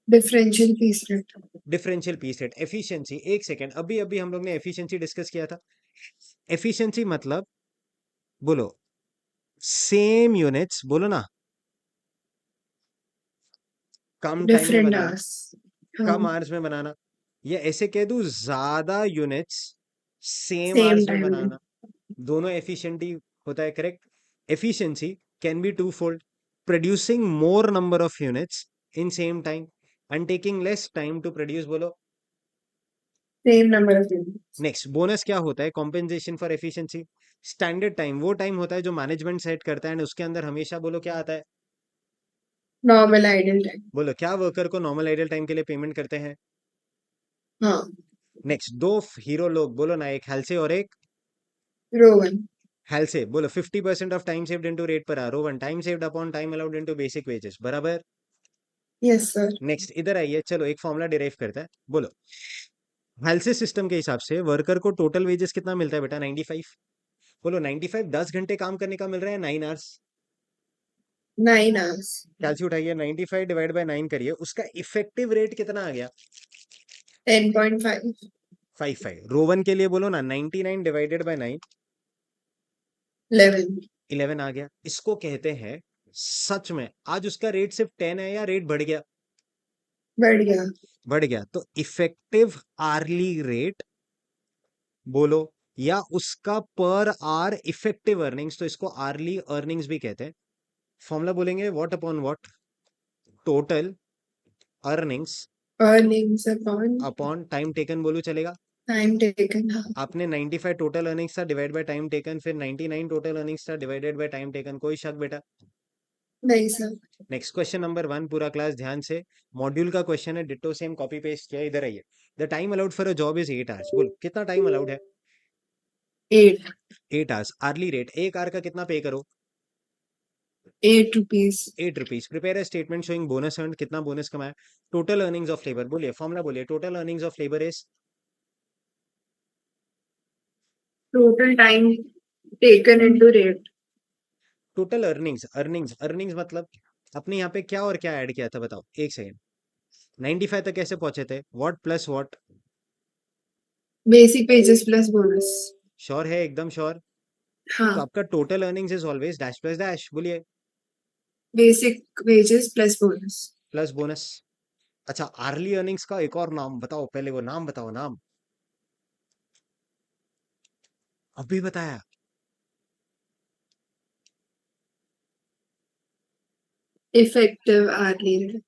Differential piece rate. Differential piece rate. Efficiency, एक सेकेंड, अभी अभी हम लोग ने एफिशिएंसी डिस्कस किया था। एफिशिएंसी मतलब, बोलो, सेम यूनिट्स, बोलो ना, कम टाइम में Different बनाना, hours. कम हाँ. आवर्स में बनाना, या ऐसे कह दूं ज्यादा यूनिट्स सेम Same आवर्स में time में. बनाना, दोनों एफिशिएंटी होता है, correct. Efficiency can be two fold, producing more number of units in same time and taking less time to produce, बोलो। Same number of units. Next, bonus क्या होता है, compensation for efficiency. Standard time वो टाइम होता है जो मैनेजमेंट सेट करता है एंड उसके अंदर हमेशा, बोलो, क्या आता है, Normal idle time. बोलो, क्या वर्कर को नॉर्मल आइडल टाइम के लिए पेमेंट करते हैं। हाँ. नेक्स्ट, दो हीरो लोग, बोलो ना, एक हेल्से और एक Rowan. हेल्से, बोलो 50% of time saved into rate per our, Rowan time saved upon time allowed into basic wages, बराबर। Yes sir. नेक्स्ट, इधर आइए, चलो एक फॉर्मूला डिराइव करता है, बोलो। हेल्से सिस्टम के हिसाब से वर्कर को टोटल वेजेस कितना मिलता है बेटा, 95। बोलो 95 10 घंटे काम करने का मिल रहा है, 9 आवर्स। 9 hours. कैलसी उठाइए, 95 डिवाइड बाय 9 करिए, उसका इफेक्टिव रेट कितना आ गया, 10.5. 55। रोवन के लिए बोलो ना, 99 डिवाइडेड बाय 9, 11. 11 आ गया। इसको कहते हैं, सच में आज उसका रेट सिर्फ 10 है या रेट बढ़ गया, बढ़ गया. बढ़ गया। तो इफेक्टिव आर्ली रेट, बोलो, या उसका पर आर इफेक्टिव अर्निंग्स, तो इसको आर्ली अर्निंग्स भी कहते हैं। फॉर्मूला बोलेंगे, what upon what, total earnings Earnings upon upon time taken, बोलो चलेगा। time taken. हाँ. आपने 95 टोटल अर्निंग्स था डिवाइड बाय टाइम टेकन, फिर 99 टोटल अर्निंग्स था डिवाइडेड बाय टाइम टेकन, कोई शक बेटा। नहीं सर. नेक्स्ट, क्वेश्चन नंबर 1, पूरा क्लास ध्यान से, मॉड्यूल का क्वेश्चन है, डिट्टो सेम कॉपी पेस्ट किया, इधर आइए। The time allowed for a job is 8 hours, बोलो कितना टाइम अलाउड है, 8. 8 आवर्स। आर्ली रेट, एक आवर का कितना पे करो, 8 rupees. 8 rupees. Prepare a statement showing bonus earn, कितना बोनस कमाया। टोटल अर्निंग्स ऑफ लेबर, बोलिए फॉर्मूला बोलिए, total earnings of labour is, Total time taken into rate. Total earnings, earnings मतलब अपने यहाँ पे क्या और क्या ऐड किया था, बताओ, एक सेकेंड। 95 तक कैसे पहुंचे थे, what plus what, Basic wages plus bonus. Sure है, एकदम श्योर। तो हाँ. आपका total earnings is always dash plus dash, बोलिए, Basic wages plus bonus. Plus bonus. अच्छा, आर्ली अर्निंग्स का एक और नाम बताओ, पहले वो नाम बताओ, नाम अभी बताया। Effective hourly rate.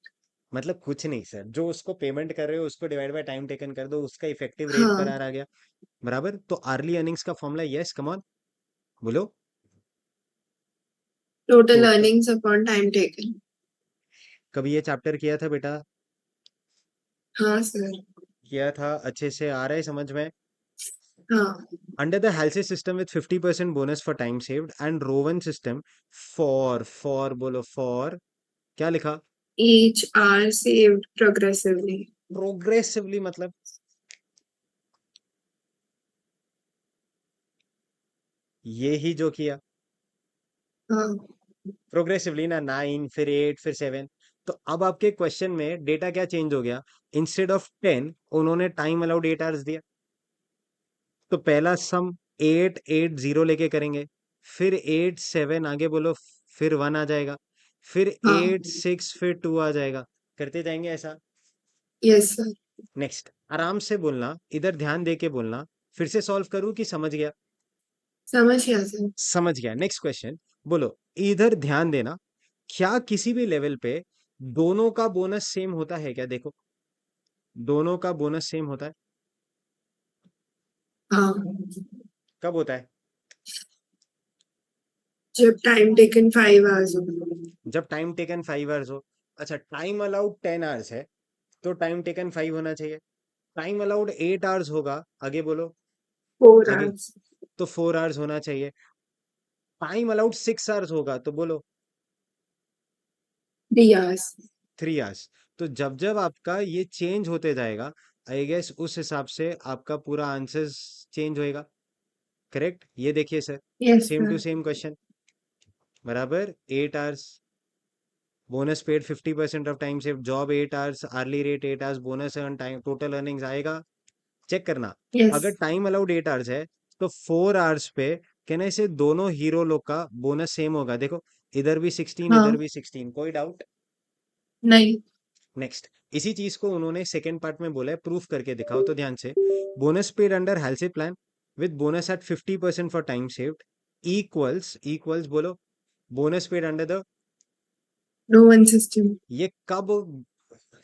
मतलब कुछ नहीं सर, जो उसको पेमेंट कर रहे हो उसको डिवाइड बाय टाइम टेकन कर दो, उसका इफेक्टिव रेट पर हाँ. आ गया, बराबर। तो आर्ली अर्निंग्स का फॉर्मूला, यस कम ऑन, बोलो। Total total, earnings upon time taken. कभी ये चैप्टर किया था बेटा, हाँ सर. किया था, अच्छे से आ रहा है समझ में? हाँ, Under the Halsey system with 50% bonus for time saved and Rowan system for बोलो for क्या लिखा? each are saved progressively. Progressively मतलब ये ही जो किया हाँ, प्रोग्रेसिवली ना, 9 फिर 8 फिर 7। तो अब आपके क्वेश्चन में डेटा क्या चेंज हो गया? इंस्टेड ऑफ 10 उन्होंने टाइम अलाउड 8 आवर्स दिया। तो पहला सम 8 8 0 लेके करेंगे, फिर 8 7 आगे बोलो, फिर 1 आ जाएगा, फिर हाँ, 8 6 फिर 2 आ जाएगा, करते जाएंगे ऐसा। yes sir. नेक्स्ट आराम से बोलना, इधर ध्यान दे के बोलना। फिर से सॉल्व करूं कि समझ गया? समझ गया सर. समझ गया। नेक्स्ट क्वेश्चन बोलो, इधर ध्यान देना। क्या किसी भी लेवल पे दोनों का बोनस सेम होता है क्या? देखो, दोनों का बोनस सेम होता है। हाँ, कब होता है? जब टाइम टेकन 5 hours हो. जब टाइम टेकन 5 आवर्स हो। अच्छा, टाइम अलाउड 10 आवर्स है, तो टाइम टेकन 5 होना चाहिए। टाइम अलाउड 8 आवर्स होगा, आगे बोलो, 4 आगे, hours. तो 4 आवर्स होना चाहिए। टाइम अलाउड 6 आवर्स होगा, तो बोलो 3 hours. 3 आवर्स। तो जब जब आपका ये चेंज होते जाएगा, आई गेस उस हिसाब से आपका पूरा आंसर चेंज होएगा। करेक्ट? ये देखिए sir, Yes same sir. Two same question, बराबर 8 hours, bonus paid 50% of time save, job 8 hours, hourly rate 8 hours, bonus earn time, total earnings आएगा। चेक करना। अगर Yes. टाइम अलाउड 8 आवर्स है, तो 4 आवर्स पे कहना इसे दोनों हीरो लोग का बोनस सेम होगा। देखो, इधर भी 16 इधर हाँ, भी 16, कोई डाउट? नहीं. नेक्स्ट, इसी चीज को उन्होंने सेकंड पार्ट में बोला है, प्रूफ करके दिखाओ। तो ध्यान से, bonus paid under Halsey plan with bonus at 50% for time saved equals equals बोलो, bonus paid under the, No one system. ये कब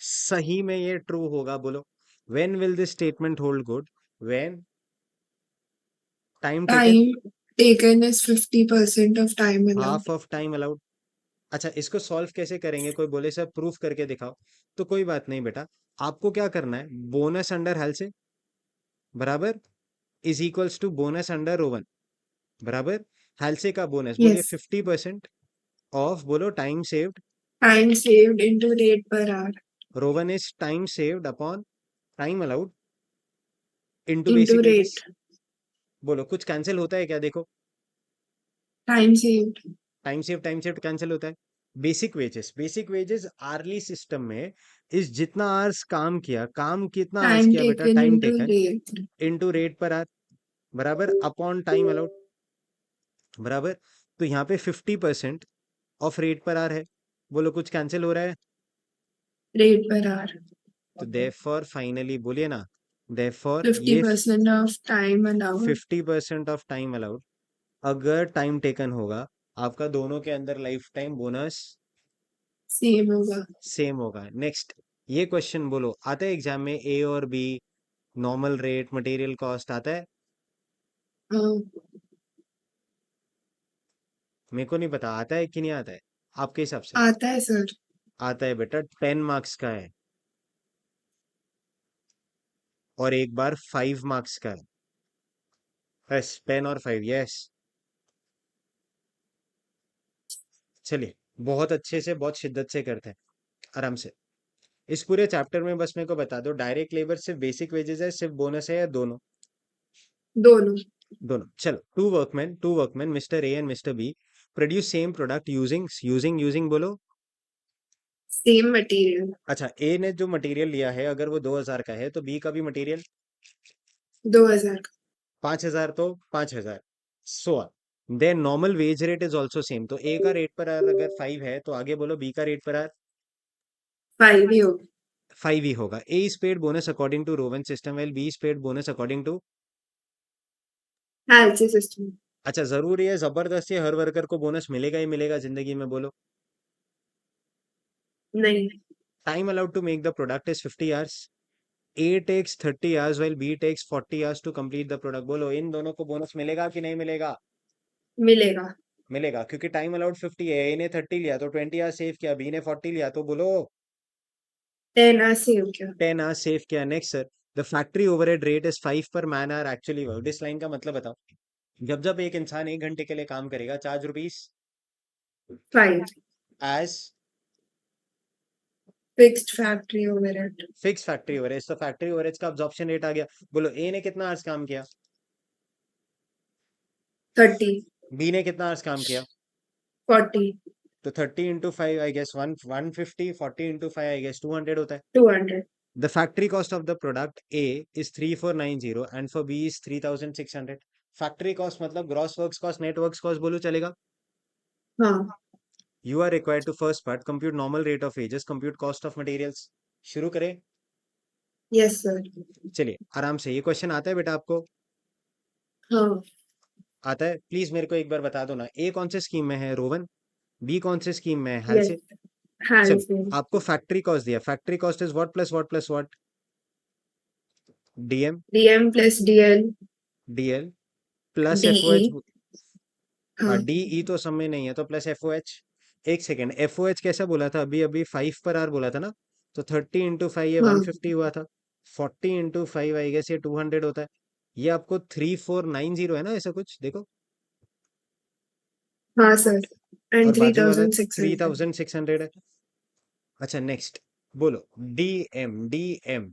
सही में ये ट्रू होगा बोलो? When will this statement hold good? When time taken Time taken is 50% of time allowed. Half of time allowed. अच्छा, इसको सॉल्व कैसे करेंगे? कोई बोले सर प्रूफ करके दिखाओ, तो कोई बात नहीं बेटा, आपको क्या करना है, बोनस अंडर हेल्थ से बराबर is equals to bonus under Rowan बराबर हेल्से का बोनस, बोलिए Yes. 50% ऑफ बोलो time saved, Time saved into rate per hour. Rowan is time saved upon time allowed into Into basic wages. rate. बोलो कुछ कैंसिल होता है क्या? देखो, Time saved. Time saved cancel होता है। बेसिक वेजेस आर्ली सिस्टम में इस जितना आवर्स काम किया, काम कितना आवर्स Time किया बेटा, taken time into taken rate. Into rate per our बराबर अपॉन टाइम अलाउड बराबर। तो यहाँ पे 50% ऑफ रेट पर आवर है। बोलो कुछ कैंसिल हो रहा है? Rate per hour. तो देयरफॉर फाइनली बोलिए ना, देयरफॉर ये 50% of time allowed. 50% of time allowed अगर टाइम टेकन होगा, आपका दोनों के अंदर लाइफ टाइम बोनस Same होगा. सेम होगा। नेक्स्ट, ये क्वेश्चन बोलो आता है एग्जाम में, ए और B, normal rate, material cost आता है? हाँ, मेरे को नहीं पता आता है कि नहीं आता है, आपके हिसाब से? आता है सर. आता है बेटा, 10 मार्क्स का है, और एक बार 5 मार्क्स का है। यस, 10 और 5, यस। चलिए, बहुत अच्छे से, बहुत शिद्दत से करते हैं, आराम से। इस पूरे चैप्टर में बस मेरे को बता दो, डायरेक्ट लेबर सिर्फ बेसिक वेजेस है, सिर्फ बोनस है, या दोनों? दोनों. दोनों। चलो, two workman mister A and mister B produce same product using using using बोलो। Same material. अच्छा, ए ने जो मटेरियल लिया है, अगर वो 2000 का है, तो बी का भी मटेरियल 2000 का. 5000, तो 5000, so on. Then normal wage rate is also same, तो ए का रेट पर आवर अगर 5 है, तो आगे बोलो बी का रेट पर आवर 5 ही होगा. 5 ही होगा। A is paid bonus according to Rowan system well B is paid bonus according to. Halsey system. अच्छा, जरूरी है जबरदस्ती हर वर्कर को बोनस मिलेगा ही मिलेगा जिंदगी में? बोलो। नहीं. Time allowed to make the product is 50 hours, A takes 30 hours while B takes 40 hours to complete the product. बोलो इन दोनों को बोनस मिलेगा कि नहीं मिलेगा? मिलेगा. मिलेगा, क्योंकि टाइम अलाउड 50 है, ए ने 30 लिया तो 20 आवर्स सेव किया, बी ने 40 लिया तो बोलो 10 hours save किया. 10 आवर्स सेव किया। Next sir, the factory overhead rate is 5 पर मैन आवर एक्चुअली वर्क। इस लाइन का मतलब बताओ। जब जब एक इंसान 1 घंटे के लिए काम करेगा, charge rupees 5 as fixed factory overhead. Fixed factory overhead. तो फैक्ट्री ओवरहेड का अब्जॉर्प्शन रेट आ गया। बोलो ए ने कितना आवर्स काम किया, 30, बी ने कितना आवर्स काम किया, 40, तो 30 into 5 I guess 150, 40 into 5 I guess 200 होता है। 200. The factory cost of the product A is 3490 and for B is 3600। Factory cost मतलब gross works cost, net works cost बोलो चलेगा। हाँ. You are required to first part compute normal rate of wages, compute cost of materials. शुरू करें। Yes sir. चलिए आराम से, ये क्वेश्चन आता है बेटा आपको? हाँ. आता है? प्लीज मेरे को एक बार बता दो ना, ए कौन से स्कीम में है, रोवन? बी कौन से स्कीम में है, हाल Yes. से? चलो, Hands. आपको फैक्ट्री कॉस्ट दिया। Factory cost is what plus what plus what? DM, DM plus DL. DL plus FOH. DE. हाँ, हाँ. डीई तो सब में नहीं है, तो प्लस एफओएच। एक सेकेंड, एफओएच कैसा बोला था अभी? अभी 5 पर आवर बोला था ना, तो 30 इंटू 5 ये हाँ. 150 हुआ था। 40 इंटू 5 आई गेस ये 200 होता है। ये आपको 3490 है ना, ऐसा कुछ देखो। हाँ सर. और And बाजू वाला 3600. 3600 है। अच्छा नेक्स्ट, बोलो डीएम, डीएम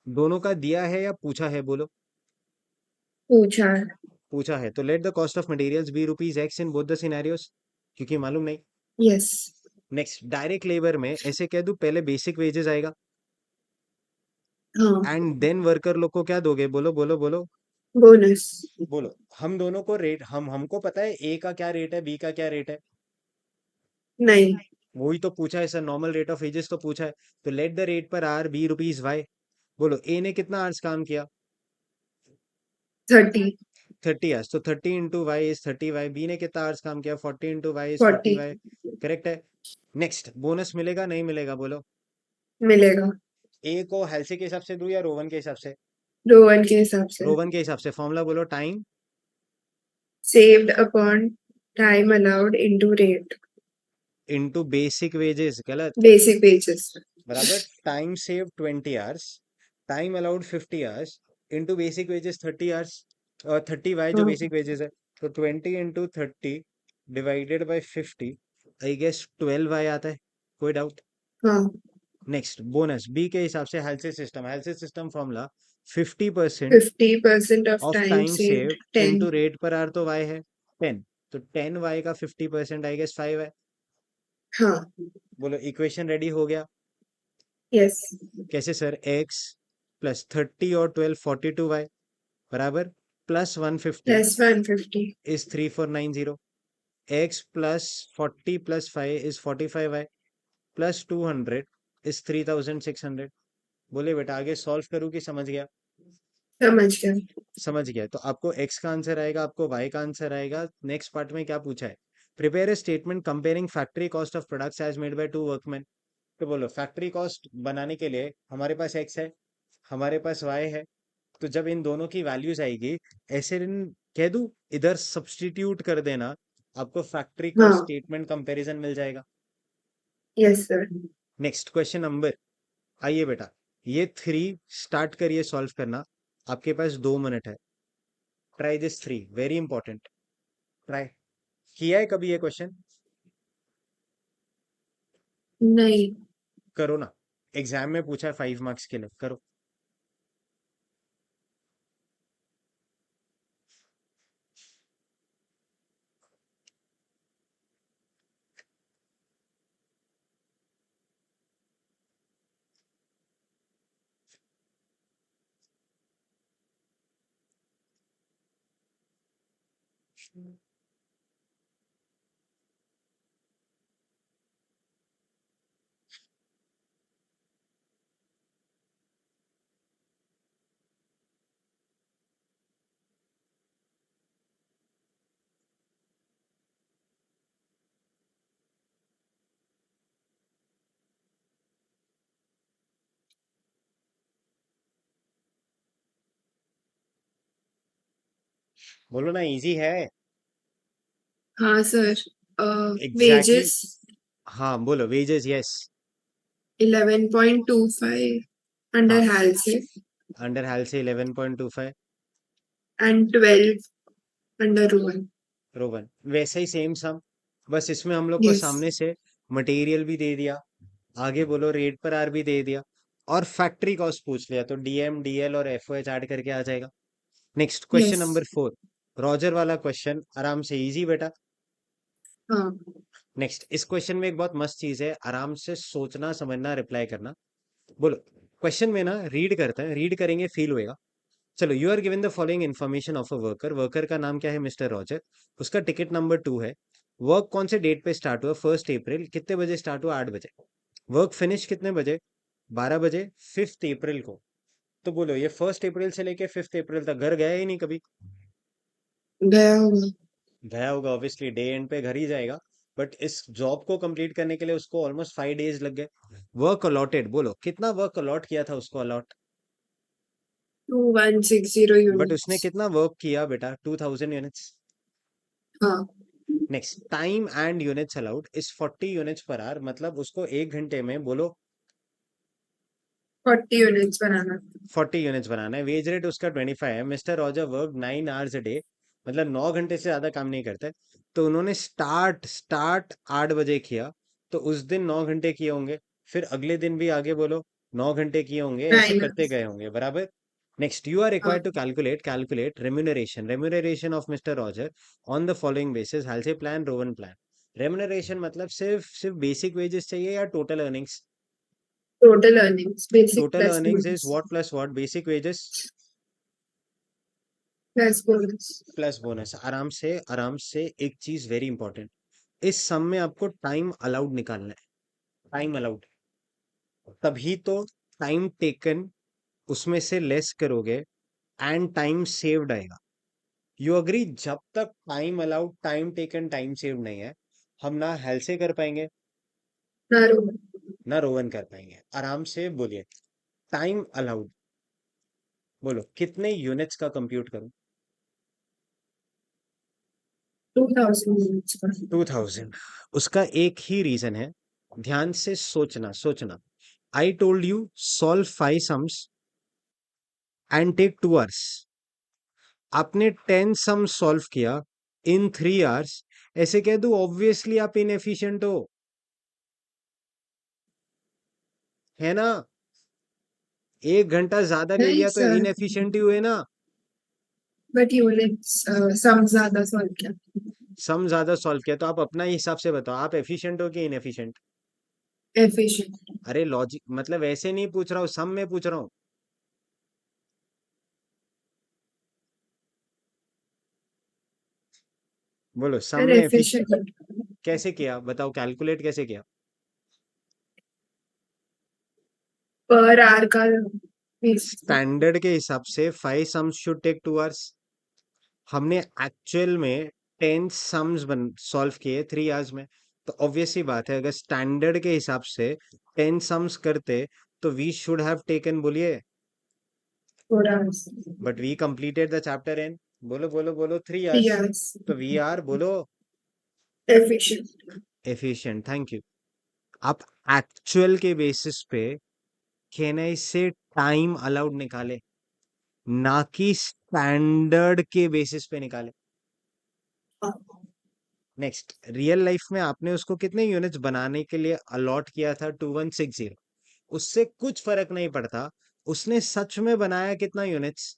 दोनों का दिया है या पूछा है, बोलो। पूछा है. पूछा है, तो let the cost of materials be rupees X in both the scenarios, क्योंकि मालूम नहीं। Yes. नेक्स्ट, डायरेक्ट लेबर में ऐसे कह दूं, पहले बेसिक वेजेस आएगा हाँ. एंड देन वर्कर लोग को क्या दोगे, बोलो बोलो बोलो Bonus. बोलो। हम दोनों को रेट, हमको पता है ए का क्या रेट है, बी का क्या रेट है। नहीं. वही तो पूछा है sir, normal rate of wages तो पूछा है। तो लेट द रेट पर आर बी रुपीज वाई। बोलो ए ने कितना आवर्स काम किया, 30, 30 आवर्स, तो 30 into Y is 30 Y. B ने कितना आवर्स काम किया, 40 into Y is 40 40. Y. Correct है। नेक्स्ट, बोनस मिलेगा नहीं मिलेगा, बोलो। मिलेगा. ए को हेल्सी के हिसाब से दूं या रोवन के हिसाब से? रोवन के हिसाब से. रोवन के हिसाब से। फॉर्मूला बोलो, time Saved upon time allowed into rate. Into basic wages, गलत। Basic wages. बराबर, time save 20 hours, time allowed 50 hours, into basic wages 30 hours, और 30 वाई जो हाँ. बेसिक वेजेस है। तो 20 into 30 divided by 50 I guess 12 Y आता है। कोई डाउट? हाँ. नेक्स्ट, बोनस बी के हिसाब से Halsey system, Halsey system formula 50% 50% of of time time saved. Save 10. Into rate per hour, तो वाई है 10। तो 10 वाई का 50% आई गेस 5 है। हाँ. बोलो इक्वेशन रेडी हो गया। Yes. कैसे सर? एक्स प्लस 30 और 12 42 वाई बराबर plus 150 Plus 150. Is 3490। X plus 40 plus 5 is 45 Y plus 200 is 3600। बोले बेटा आगे सॉल्व करूँ कि समझ गया? समझ गया. समझ गया। तो आपको x का आंसर आएगा, आपको y का आंसर आएगा। नेक्स्ट पार्ट में क्या पूछा है? Prepare a statement comparing factory cost of products as made by 2 workman. तो बोलो फैक्ट्री कॉस्ट बनाने के लिए हमारे पास x है, हमारे पास y है। तो जब इन दोनों की वैल्यूज आएगी, ऐसे कह दूं, इधर सब्सटीट्यूट कर देना, आपको फैक्ट्री कॉस्ट हाँ. स्टेटमेंट कंपैरिजन मिल जाएगा। Yes sir. Next question number, आइए बेटा, ये 3 स्टार्ट करिए सॉल्व करना। आपके पास 2 मिनट है। Try this 3, very important. Try किया है कभी ये क्वेश्चन? नहीं. करो ना, एग्जाम में पूछा है 5 मार्क्स के लिए, करो। बोलो ना, इजी है। हाँ सर. एग्जैक्टली Wages exactly, हाँ बोलो वेजेस, यस। 11.25 under हाँ Halsey. अंडर हाल से 11.25 and 12 under Rowan. रोवन, वैसा ही सेम सम, बस इसमें हम लोग को Yes. सामने से मटेरियल भी दे दिया, आगे बोलो रेट पर आर भी दे दिया, और फैक्ट्री कॉस्ट पूछ लिया, तो डीएम डीएल और एफओएच ऐड करके आ जाएगा। Next question Yes. Number 4, Roger वाला क्वेश्चन, आराम से, इजी बेटा। हाँ. नेक्स्ट, इस क्वेश्चन में एक बहुत मस्त चीज है, आराम से सोचना समझना रिप्लाई करना। बोलो, क्वेश्चन में ना रीड करते हैं, रीड करेंगे फील होएगा। चलो, you are given the following information of a worker, worker का नाम क्या है, मिस्टर रॉजर, उसका टिकट नंबर 2 है, वर्क कौन से डेट पे स्टार्ट हुआ, 1 अप्रैल, कितने बजे स्टार्ट हुआ, 8 बजे, वर्क फिनिश कितने बजे, 12 बजे, 5 अप्रैल को। तो बोलो, ये 1 अप्रैल से लेके 5 अप्रैल तक घर गया ही नहीं कभी। गया होगा. गया होगा, ऑब्वियसली डे एंड पे घर ही जाएगा, बट इस जॉब को कंप्लीट करने के लिए उसको ऑलमोस्ट 5 डेज लग गए। वर्क अलॉटेड, बोलो कितना वर्क अलॉट किया था उसको, अलॉट, 2160 बट उसने units. कितना वर्क किया बेटा, 2000 यूनिट्स। हाँ. Next, time and units allowed is 40 units per our, मतलब उसको 1 घंटे में बोलो 40 units बनाना. 40 यूनिट्स बनाना है। वेज रेट उसका 25 है। Mister Roger work 9 hours a day, मतलब 9 घंटे से ज्यादा काम नहीं करते। तो उन्होंने स्टार्ट स्टार्ट 8 बजे किया, तो उस दिन 9 घंटे किए होंगे, फिर अगले दिन भी आगे बोलो 9 घंटे किए होंगे, ऐसे 9 करते hours. गए होंगे, बराबर। नेक्स्ट, यू आर हाँ. Required to calculate remuneration of mister Roger on the following basis, Halsey plan, Rowan plan. Remuneration मतलब सिर्फ सिर्फ बेसिक वेजेस चाहिए या total earnings? Total earnings. Basic total plus earnings is bonus. What plus what, basic wages Plus bonus. Plus bonus. आराम से एक चीज वेरी इंपॉर्टेंट, इस सम में आपको टाइम अलाउड निकालना है, टाइम अलाउड, तभी तो टाइम टेकन उसमें से लेस करोगे एंड टाइम सेव्ड आएगा। यू अग्री, जब तक time allowed time taken time saved नहीं है, हम ना हेल से कर पाएंगे ना Rowan. ना रोवन कर पाएंगे। आराम से बोलिए, टाइम अलाउड, बोलो कितने यूनिट्स का कंप्यूट करूं? 2000 units बनाना. 2000। उसका एक ही रीजन है, ध्यान से सोचना सोचना। I told you solve 5 sums and take 2 hours, आपने 10 सम सॉल्व किया इन 3 आवर्स, ऐसे कह दू ऑब्वियसली आप इनएफिशिएंट हो, है ना? 1 घंटा ज्यादा ले नहीं लिया तो सर. इनएफिशिएंट ही हुए ना। But units सम ज्यादा सॉल्व किया. सम ज्यादा सॉल्व किया तो आप अपना ही हिसाब से बताओ, आप एफिशिएंट हो कि इनएफिशिएंट? Efficient. अरे लॉजिक मतलब ऐसे नहीं पूछ रहा हूँ, सम में पूछ रहा हूँ। बोलो, सम Sir में एफिशिएंट efficient. कैसे किया, बताओ, कैलकुलेट कैसे किया? पर आवर का basis. स्टैंडर्ड के हिसाब से 5 सम्स शुड टेक 2 आवर्स, हमने एक्चुअल में 10 सम्स बन सॉल्व किए 3 आवर्स में, तो ऑब्वियस सी बात है, अगर स्टैंडर्ड के हिसाब से 10 सम्स करते तो वी शुड हैव टेकन, बोलिए, 4 hours. But we completed the chapter in, बोलो बोलो बोलो, 3 आवर्स, 3 hours. तो वी आर बोलो Efficient. एफिशिएंट। Thank you. आप एक्चुअल के बेसिस पे कहना से टाइम अलाउड निकाले, ना कि स्टैंडर्ड के बेसिस पे निकाले। नेक्स्ट, रियल लाइफ में आपने उसको कितने यूनिट्स बनाने के लिए अलॉट किया था, 2160, उससे कुछ फर्क नहीं पड़ता उसने सच में बनाया कितना यूनिट्स,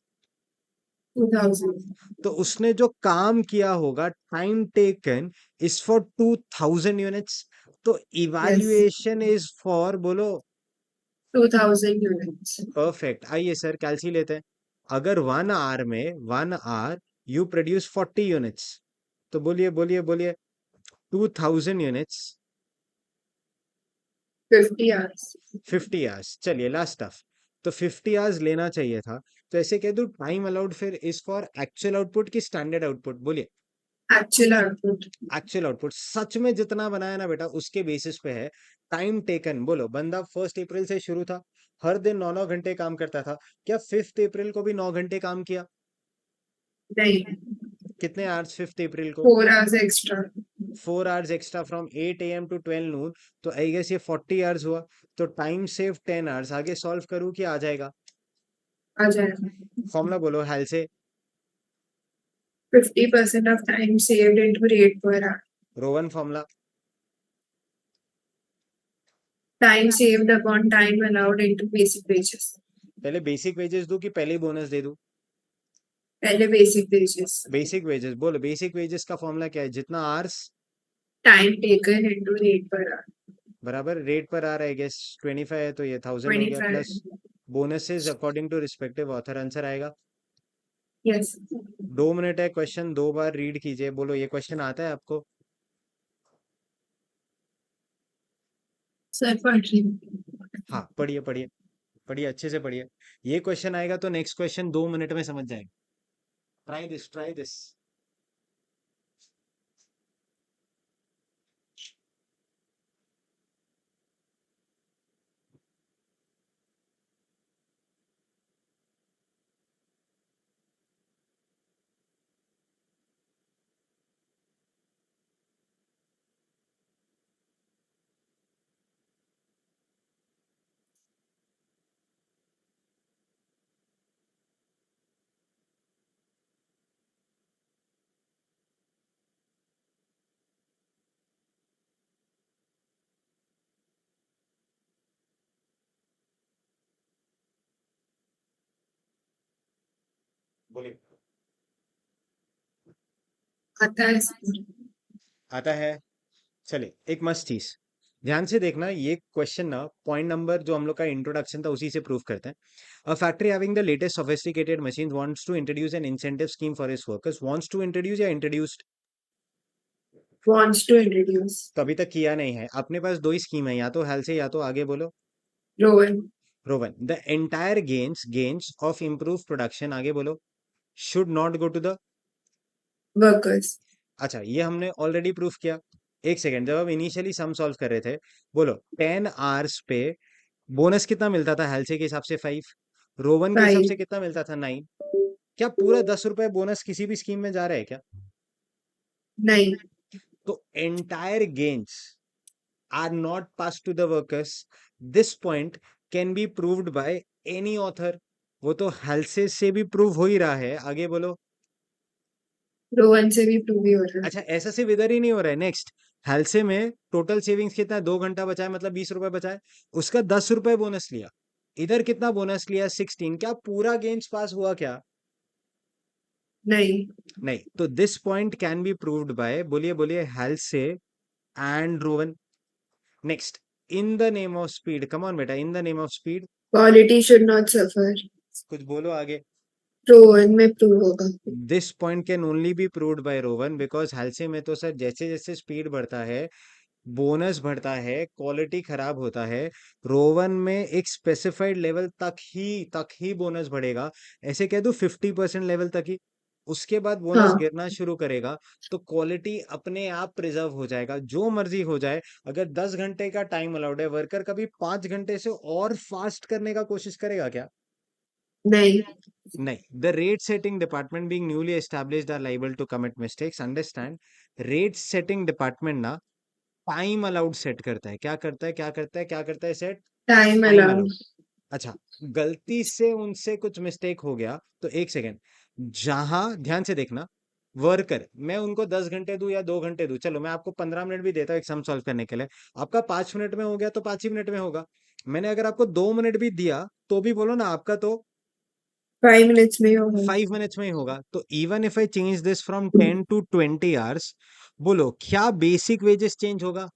2000. तो उसने जो काम किया होगा, time taken is for 2000 units, तो Yes. इवैल्यूएशन इज फॉर, बोलो, 2000 units. परफेक्ट। आइए सर कैलसी लेते हैं, अगर 1 आवर में 1 आवर यू प्रोड्यूस 40 यूनिट्स, तो बोलिए बोलिए बोलिए, 2000 यूनिट्स, 50 hours. 50 आवर्स। चलिए लास्ट टफ, तो 50 आवर्स लेना चाहिए था, तो ऐसे कह दो टाइम अलाउड फिर इज फॉर एक्चुअल आउटपुट की स्टैंडर्ड आउटपुट, बोलिए। Actual output. एक्चुअल आउटपुट, सच में जितना बनाया ना बेटा उसके बेसिस पे है। टाइम टेकन, बोलो, बंदा 1 अप्रैल से शुरू था, हर दिन 9 9 घंटे काम करता था, क्या 5 अप्रैल को भी 9 घंटे काम किया? नहीं. कितने आवर्स 5 अप्रैल को? 4 hours extra. 4 hours extra from 8 AM to 12 noon, तो आई गेस ये 40 आवर्स हुआ, तो टाइम सेव 10 आवर्स। आगे सॉल्व करूँ कि आ जाएगा? आ जाएगा। फॉर्मूला बोलो हाल से। 50% of time saved into rate per hour. Rowan formula. Time saved upon time allowed into basic wages. पहले बेसिक वेजेस दूं कि पहले ही बोनस दे दूं? पहले basic wages. बेसिक वेजेस बोलो। बेसिक वेजेस का फॉर्मूला क्या है? जितना hours Time taken into rate per hour. बराबर रेट पर आ रहा है, गेस 25 है तो ये 1000 हो गया 25. Plus bonuses according to respective author. Answer आएगा। Yes. 2 मिनट है, क्वेश्चन 2 बार रीड कीजिए। बोलो ये क्वेश्चन आता है आपको? Sir, पढ़ रही हूँ. हाँ पढ़िए पढ़िए पढ़िए, अच्छे से पढ़िए। ये क्वेश्चन आएगा तो नेक्स्ट क्वेश्चन 2 मिनट में समझ जाएगा। Try this, try this. बोलिए। आता है. आता है। चलिए एक मस्त चीज ध्यान से देखना, ये क्वेश्चन ना पॉइंट नंबर जो हम लोग का इंट्रोडक्शन था उसी से प्रूव करते हैं। A factory having the latest sophisticated machine wants to introduce an incentive scheme for its workers. Wants to introduce या इंट्रोड्यूस्ड? Wants to introduce. तो अभी तक किया नहीं है। अपने पास दो ही स्कीम है, या तो हेल से या तो आगे बोलो Rowan. Rowan. The entire gains of improve production, आगे बोलो, should not go to the. Workers. अच्छा ये हमने ऑलरेडी प्रूफ किया। एक सेकेंड, जब हम इनिशियली सम सॉल्व कर रहे थे, बोलो 10 आवर्स पे बोनस कितना मिलता था? हेल्से के हिसाब से 5, रोवन के हिसाब 5. से कितना मिलता था? 9। क्या पूरा 10 रुपए बोनस किसी भी स्कीम में जा रहा है क्या? नहीं. तो entire gains are not pass to the workers. This point can be proved by any author. वो तो हेल्से से भी प्रूव हो ही रहा है, आगे बोलो। Rowan से भी prove ही हो रहा है. अच्छा ऐसा सिर्फ इधर ही नहीं हो रहा है, नेक्स्ट हेल्से में टोटल सेविंग्स कितना है? 2 घंटा बचा है, मतलब 20 रुपए बचा है, उसका 10 रुपए बोनस लिया। इधर कितना बोनस लिया? 16। क्या पूरा गेन्स पास हुआ क्या? नहीं. नहीं। तो this point can be proved by, बोलिए बोलिए, Halsey and Rowan. Next, in the name of speed, come on बेटा, in the name of speed, Quality should not suffer. कुछ बोलो आगे। Rowan में prove होगा. This point can only B proved bye Rowan because हेल्से में तो सर जैसे जैसे स्पीड बढ़ता है, बोनस बढ़ता है, क्वालिटी खराब होता है। रोवन में एक स्पेसिफाइड लेवल तक ही बोनस बढ़ेगा। ऐसे कह दो 50% लेवल तक ही, उसके बाद बोनस हाँ. गिरना शुरू करेगा। तो क्वालिटी अपने आप प्रिजर्व हो जाएगा, जो मर्जी हो जाए। अगर 10 घंटे का टाइम अलाउड है, वर्कर कभी 5 घंटे से और फास्ट करने का कोशिश करेगा क्या? नहीं. नहीं। The rate setting department being newly established are liable to commit mistakes. Understand, rate setting department ना टाइम अलाउड सेट करता है। क्या करता है, क्या करता है, क्या करता है? Set Time time allowed. Allowed. अच्छा, गलती से उनसे कुछ मिस्टेक हो गया तो एक सेकेंड, जहां ध्यान से देखना, वर्कर मैं उनको 10 घंटे दूं या 2 घंटे दूं, चलो मैं आपको 15 मिनट भी देता हूं एक सम सॉल्व करने के लिए। आपका 5 मिनट में हो गया तो 5 ही मिनट में होगा। मैंने अगर आपको 2 मिनट भी दिया तो भी बोलो ना, आपका तो 5 minutes में होगा. 5 मिनट्स में ही होगा। तो even if I change this from 10 to 20 hours, बोलो क्या बेसिक वेजेस चेंज होगा?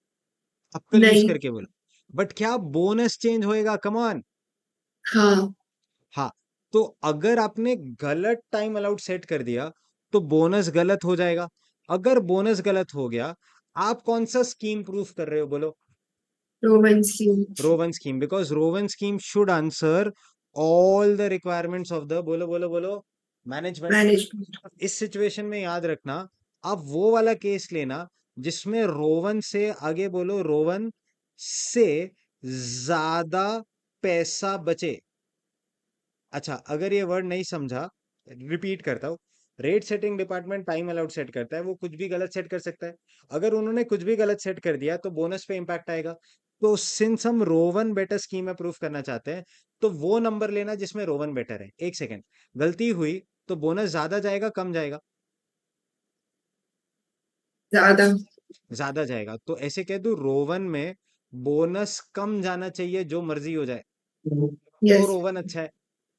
अक्कल यूज नहीं. करके बोलो। बट क्या बोनस चेंज होएगा? Come on. हाँ. हाँ। तो अगर आपने गलत टाइम अलाउड सेट कर दिया तो बोनस गलत हो जाएगा। अगर बोनस गलत हो गया, आप कौन सा स्कीम प्रूफ कर रहे हो? बोलो Rowan scheme. Rowan scheme, because Rowan scheme should answer all the requirements of the, बोलो बोलो बोलो, मैनेजमेंट। Management. इस सिचुएशन में याद रखना, आप वो वाला केस लेना जिसमें रोवन से, आगे बोलो, रोवन से ज्यादा पैसा बचे। अच्छा अगर ये वर्ड नहीं समझा, रिपीट करता हूँ। Rate setting department time allowed set करता है, वो कुछ भी गलत सेट कर सकता है। अगर उन्होंने कुछ भी गलत सेट कर दिया तो बोनस पे इंपैक्ट आएगा। तो सिंस हम रोवन बेटर स्कीम में प्रूफ करना चाहते हैं, तो वो नंबर लेना जिसमें रोवन बेटर है। एक सेकेंड, गलती हुई तो बोनस ज्यादा जाएगा कम जाएगा? ज्यादा। ज्यादा जाएगा, तो ऐसे कह दू रोवन में बोनस कम जाना चाहिए, जो मर्जी हो जाए, तो यस। रोवन अच्छा है।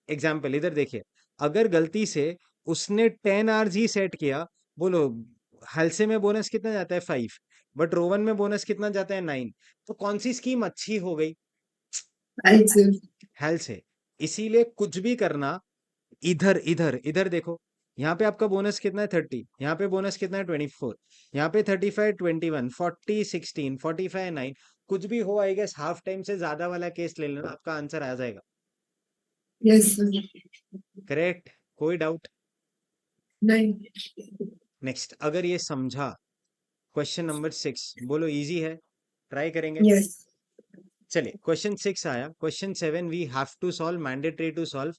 एग्जाम्पल इधर देखिए, अगर गलती से उसने 10 आवर्स ही सेट किया, बोलो हलसे में बोनस कितना जाता है 5, बट रोवन में बोनस कितना जाता है 9, तो कौन सी स्कीम अच्छी हो गई? अच्छा। हेल से। इसीलिए कुछ भी करना, इधर इधर इधर देखो, यहाँ पे आपका बोनस कितना है 30, यहाँ पे बोनस कितना है 24, यहाँ पे 35 21 40 16 45 9, कुछ भी हो आई गेस हाफ टाइम से ज्यादा वाला केस ले लेना, आपका आंसर आ जाएगा। Yes sir. करेक्ट, कोई डाउट? नहीं। नेक्स्ट, अगर ये समझा, क्वेश्चन नंबर 6, बोलो इजी है, ट्राई करेंगे। यस। चलिए, क्वेश्चन 6 आया, question 7 we have to solve, mandatory to solve.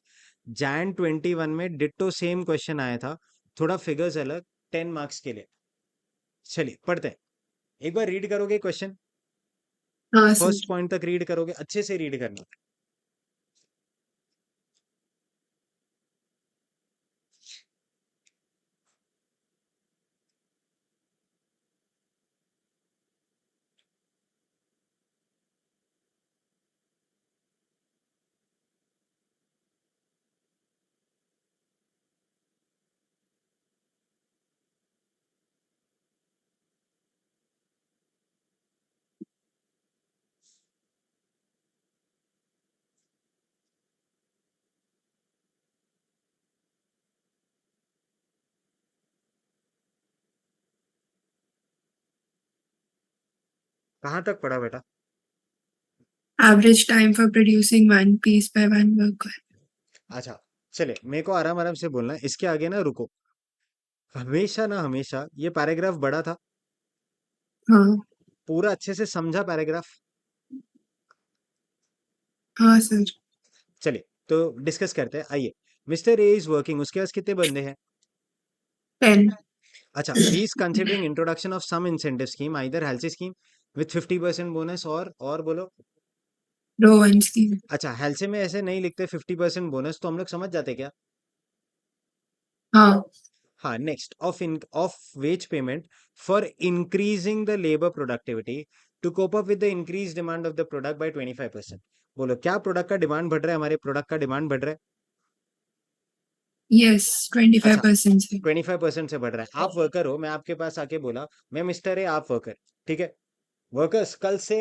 Jan 21 में डिट्टो सेम क्वेश्चन आया था, थोड़ा फिगर्स अलग, 10 मार्क्स के लिए। चलिए पढ़ते हैं, एक बार रीड करोगे क्वेश्चन? हाँ सर। फर्स्ट पॉइंट तक रीड करोगे, अच्छे से रीड करना। कहाँ तक पढ़ा बेटा? Average time for producing one piece by one worker. अच्छा, चलिए मेरे को आराम आराम से बोलना है, इसके आगे ना रुको। हमेशा ना हमेशा ये पैराग्राफ बड़ा था, हाँ। पूरा अच्छे से समझा पैराग्राफ? हाँ सर। चलिए तो डिस्कस करते हैं, आइए। मिस्टर ए इज वर्किंग, उसके पास कितने बंदे हैं? 10. अच्छा, he is considering introduction of some incentive scheme, either Halsey scheme with 50% bonus, और बोलो। Row one scheme. अच्छा, हेल्थ में ऐसे नहीं लिखते 50% बोनस, तो हम लोग समझ जाते क्या? हाँ। हाँ, next, of wage payment for increasing the labour productivity to cope up with the increase demand of the product by 25%। बोलो, क्या प्रोडक्ट का डिमांड बढ़ रहा है? हमारे प्रोडक्ट का डिमांड बढ़ रहा है। Yes. अच्छा, 25% से। 25% से बढ़ रहा है। आप वर्कर हो, मैं आपके पास आके बोला, मैं मिस्टर है, आप वर्कर, ठीक है? वर्कर्स, कल से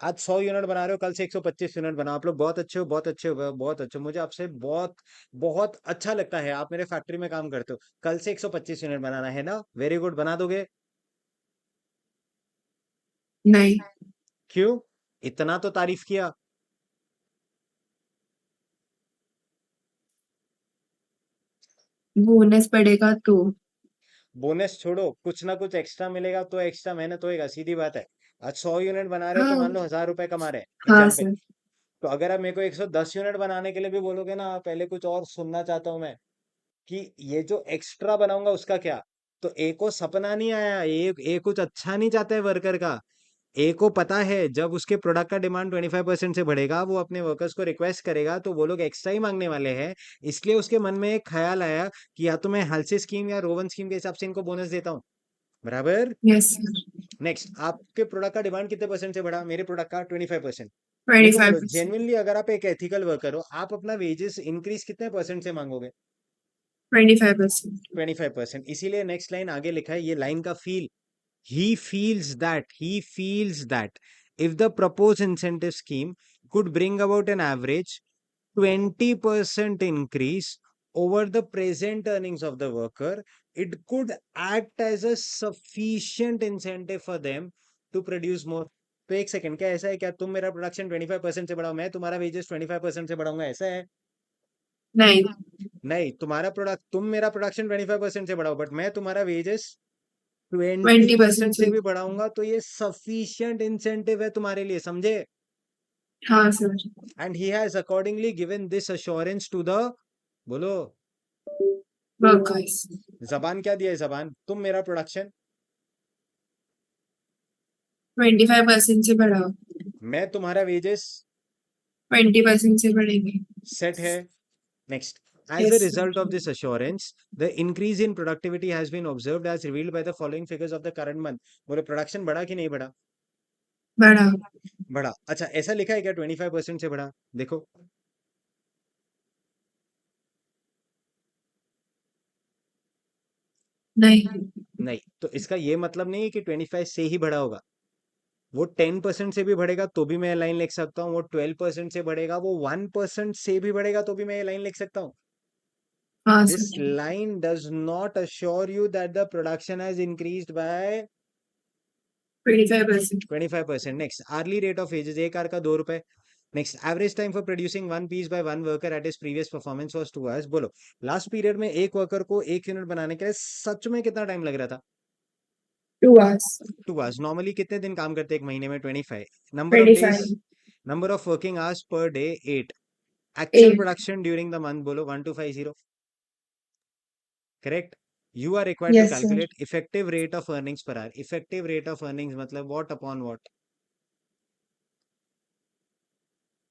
आज 100 यूनिट बना रहे हो, कल से 125 यूनिट बनाओ। आप लोग बहुत अच्छे हो, बहुत अच्छे हो, बहुत अच्छे हो, मुझे आपसे बहुत बहुत अच्छा लगता है, आप मेरे फैक्ट्री में काम करते हो। कल से 125 यूनिट बनाना है ना? वेरी गुड, बना दोगे? नहीं। क्यों? इतना तो तारीफ किया। बोनस बढ़ेगा तो। बोनस छोड़ो, कुछ ना कुछ एक्स्ट्रा मिलेगा तो एक्स्ट्रा मेहनत होएगा, सीधी बात है। आज 100 यूनिट बना रहे हो तो हाँ। मान लो 1000 रुपए कमा रहे हैं, हाँ एग्जाम्पल। सर। तो अगर आप मेरे को 110 यूनिट बनाने के लिए भी बोलोगे ना, पहले कुछ और सुनना चाहता हूं मैं, कि ये जो एक्स्ट्रा बनाऊंगा उसका क्या? तो ए को सपना नहीं आया, ए कुछ अच्छा नहीं चाहता है वर्कर का। ए को पता है जब उसके प्रोडक्ट का डिमांड 25% से बढ़ेगा, वो अपने वर्कर्स को रिक्वेस्ट करेगा, तो वो लोग एक्स्ट्रा ही मांगने वाले हैं। इसलिए उसके मन में एक ख्याल आया कि या तो मैं हल्से स्कीम या रोवन स्कीम के हिसाब से इनको बोनस देता हूँ। बराबर। Yes sir. नेक्स्ट, आपके प्रोडक्ट का डिमांड कितने परसेंट से बढ़ा? मेरे प्रोडक्ट का 25%। मेरे ट्वेंटी को फाइव बोलो, परसेंट जेन्युइनली अगर आप एक एथिकल वर्कर हो, आप अपना वेजेस इंक्रीज कितने परसेंट से मांगोगे? 25%. 25%। इसीलिए नेक्स्ट लाइन आगे लिखा है, ये लाइन का feel, he feels that if the proposed incentive scheme could bring about an average 20% increase over the present earnings of the worker, it could act as a sufficient incentive for them to produce more. तो एक सेकंड, क्या ऐसा है क्या तुम मेरा प्रोडक्शन 25% से बढ़ाओ, मैं तुम्हारा वेजेस 25% से बढ़ाऊंगा, ऐसा है? नहीं। नहीं, तुम्हारा प्रोडक्ट, तुम मेरा प्रोडक्शन 25% से बढ़ाओ, बट मैं तुम्हारा वेजेस ट्वेंटी 20% परसेंट से से। भी बढ़ाऊंगा, तो ये सफिशियंट इंसेंटिव है तुम्हारे लिए, समझे? हाँ sir. And he has accordingly given this assurance to the, बोलो, वर्कर्स। जबान क्या दिया है? जबान, तुम मेरा प्रोडक्शन, 25% से बढ़ाओ। मैं तुम्हारा वेजेस 20% से बढ़ेंगे। सेट है। Next, as a yes sir. result of this assurance, the increase in productivity has been observed as revealed by the following figures of the current month. बोले प्रोडक्शन बढ़ा कि नहीं बढ़ा? बढ़ा। बढ़ा। अच्छा, ऐसा लिखा है क्या 25% से बढ़ा? देखो, नहीं। नहीं। तो इसका ये मतलब नहीं है कि 25 से ही बढ़ा होगा। वो 10% से भी बढ़ेगा तो भी मैं लाइन लिख सकता हूँ, वो 12% से बढ़ेगा, वो 1% से भी बढ़ेगा तो भी मैं ये लाइन लिख सकता हूँ। हाँ This sir. line does not assure you that the production has increased by 25%। 25%. Next, hourly rate of wages, एक आर का 2 रुपए। Next, average time for producing one piece by one worker at his previous performance was 2 hours. बोलो, लास्ट पीरियड में एक वर्कर को एक यूनिट बनाने के लिए सच में कितना टाइम लग रहा था? 2 hours। 2 hours. नॉर्मली कितने दिन काम करते हैं एक महीने में? 25. Number of days, 25। number of working hours per day 8. Actual 8। production during the month, बोलो 1250. Correct. You are required to yes sir. calculate effective rate of earnings per hour. Effective rate of earnings मतलब what upon what?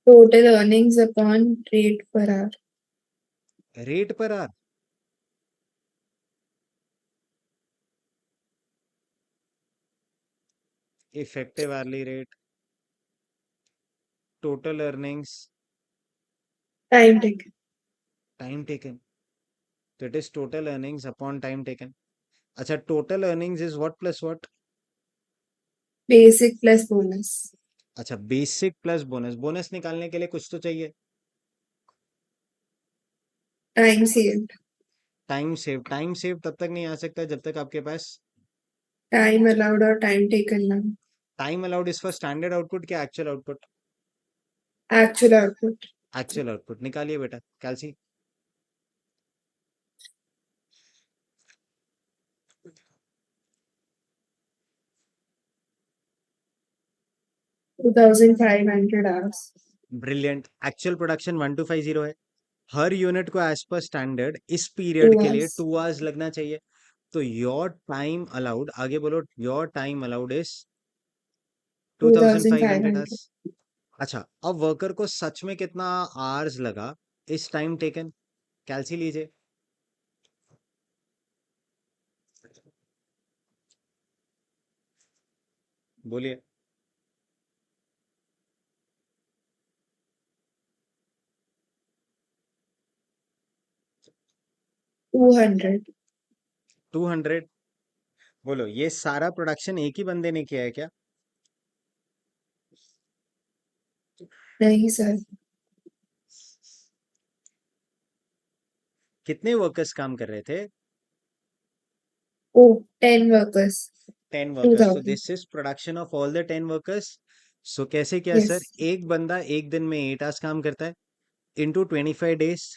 Total earnings upon rate per our. Rate per hour. Effective hourly rate, total earnings, time taken. time taken. So it is total earnings upon time taken. अच्छा, total earnings is what plus what? Basic plus bonus. अच्छा, बेसिक प्लस बोनस। बोनस निकालने के लिए कुछ तो चाहिए। Time saved. Time save. Time save तब तक नहीं आ सकता जब तक आपके पास टाइम अलाउड और टाइम टेकन ना। Time allowed is for standard output क्या actual output? Actual output. Actual output निकालिए बेटा, कैलसी। 2500 आवर्स। ब्रिलियंट। एक्चुअल प्रोडक्शन 1250 है। हर यूनिट को एज पर स्टैंडर्ड इस 2 पीरियड के लिए आवर्स। 2 आवर्स लगना चाहिए। तो योर टाइम अलाउड, आगे बोलो, your time allowed is 2500 hours. 2500। अच्छा, अब वर्कर को सच में कितना आवर्स लगा इस टाइम टेकन? कैलसी लीजिए। बोलिए। 200। 200। बोलो, ये सारा प्रोडक्शन एक ही बंदे ने किया है क्या? नहीं सर। कितने वर्कर्स काम कर रहे थे? ओ 10 वर्कर्स। 10 वर्कर्स। तो 2000। This is production of all the 10 workers. So कैसे क्या यस। सर? एक बंदा एक दिन में 8 आवर्स काम करता है, into 25 days,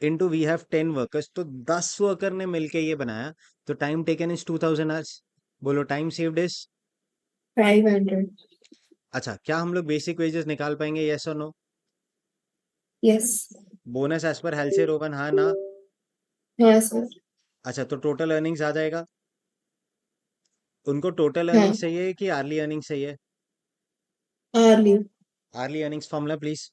into we have 10 workers, तो 10 वर्कर ने मिलके ये बनाया। तो टाइम टेकन इज 2000 आवर्स। बोलो, टाइम सेव्ड इज। 500। अच्छा, क्या हम लोग बेसिक वेजेस निकाल पाएंगे? यस और no? Yes. Bonus as per Halsey Rowan, हाँ ना? हाँ सर। अच्छा, तो टोटल अर्निंग्स आ जाएगा। उनको टोटल हाँ। अर्निंग्स चाहिए कि आर्ली अर्निंग्स चाहिए? Hourly. Hourly earnings formula please.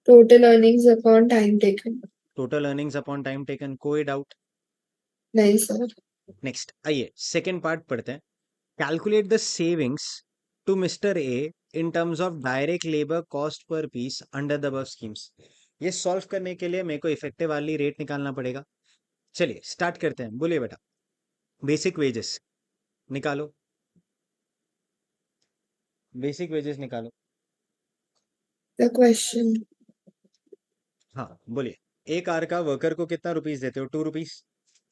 Total earnings upon time taken. Total earnings upon time taken, कोई डाउट? नहीं सर। नेक्स्ट आइए सेकेंड पार्ट पढ़ते हैं। Calculate the savings to mister A in terms of direct labour cost per piece under the above schemes. ये सॉल्व करने के लिए मेरे को इफेक्टिव वाली रेट निकालना पड़ेगा। चलिए स्टार्ट करते हैं। बोलिए बेटा, बेसिक वेजेस निकालो। बेसिक वेजेस निकालो। The question. हाँ बोलिए, एक आर का वर्कर को कितना रुपीस देते हो? 2 रुपीस।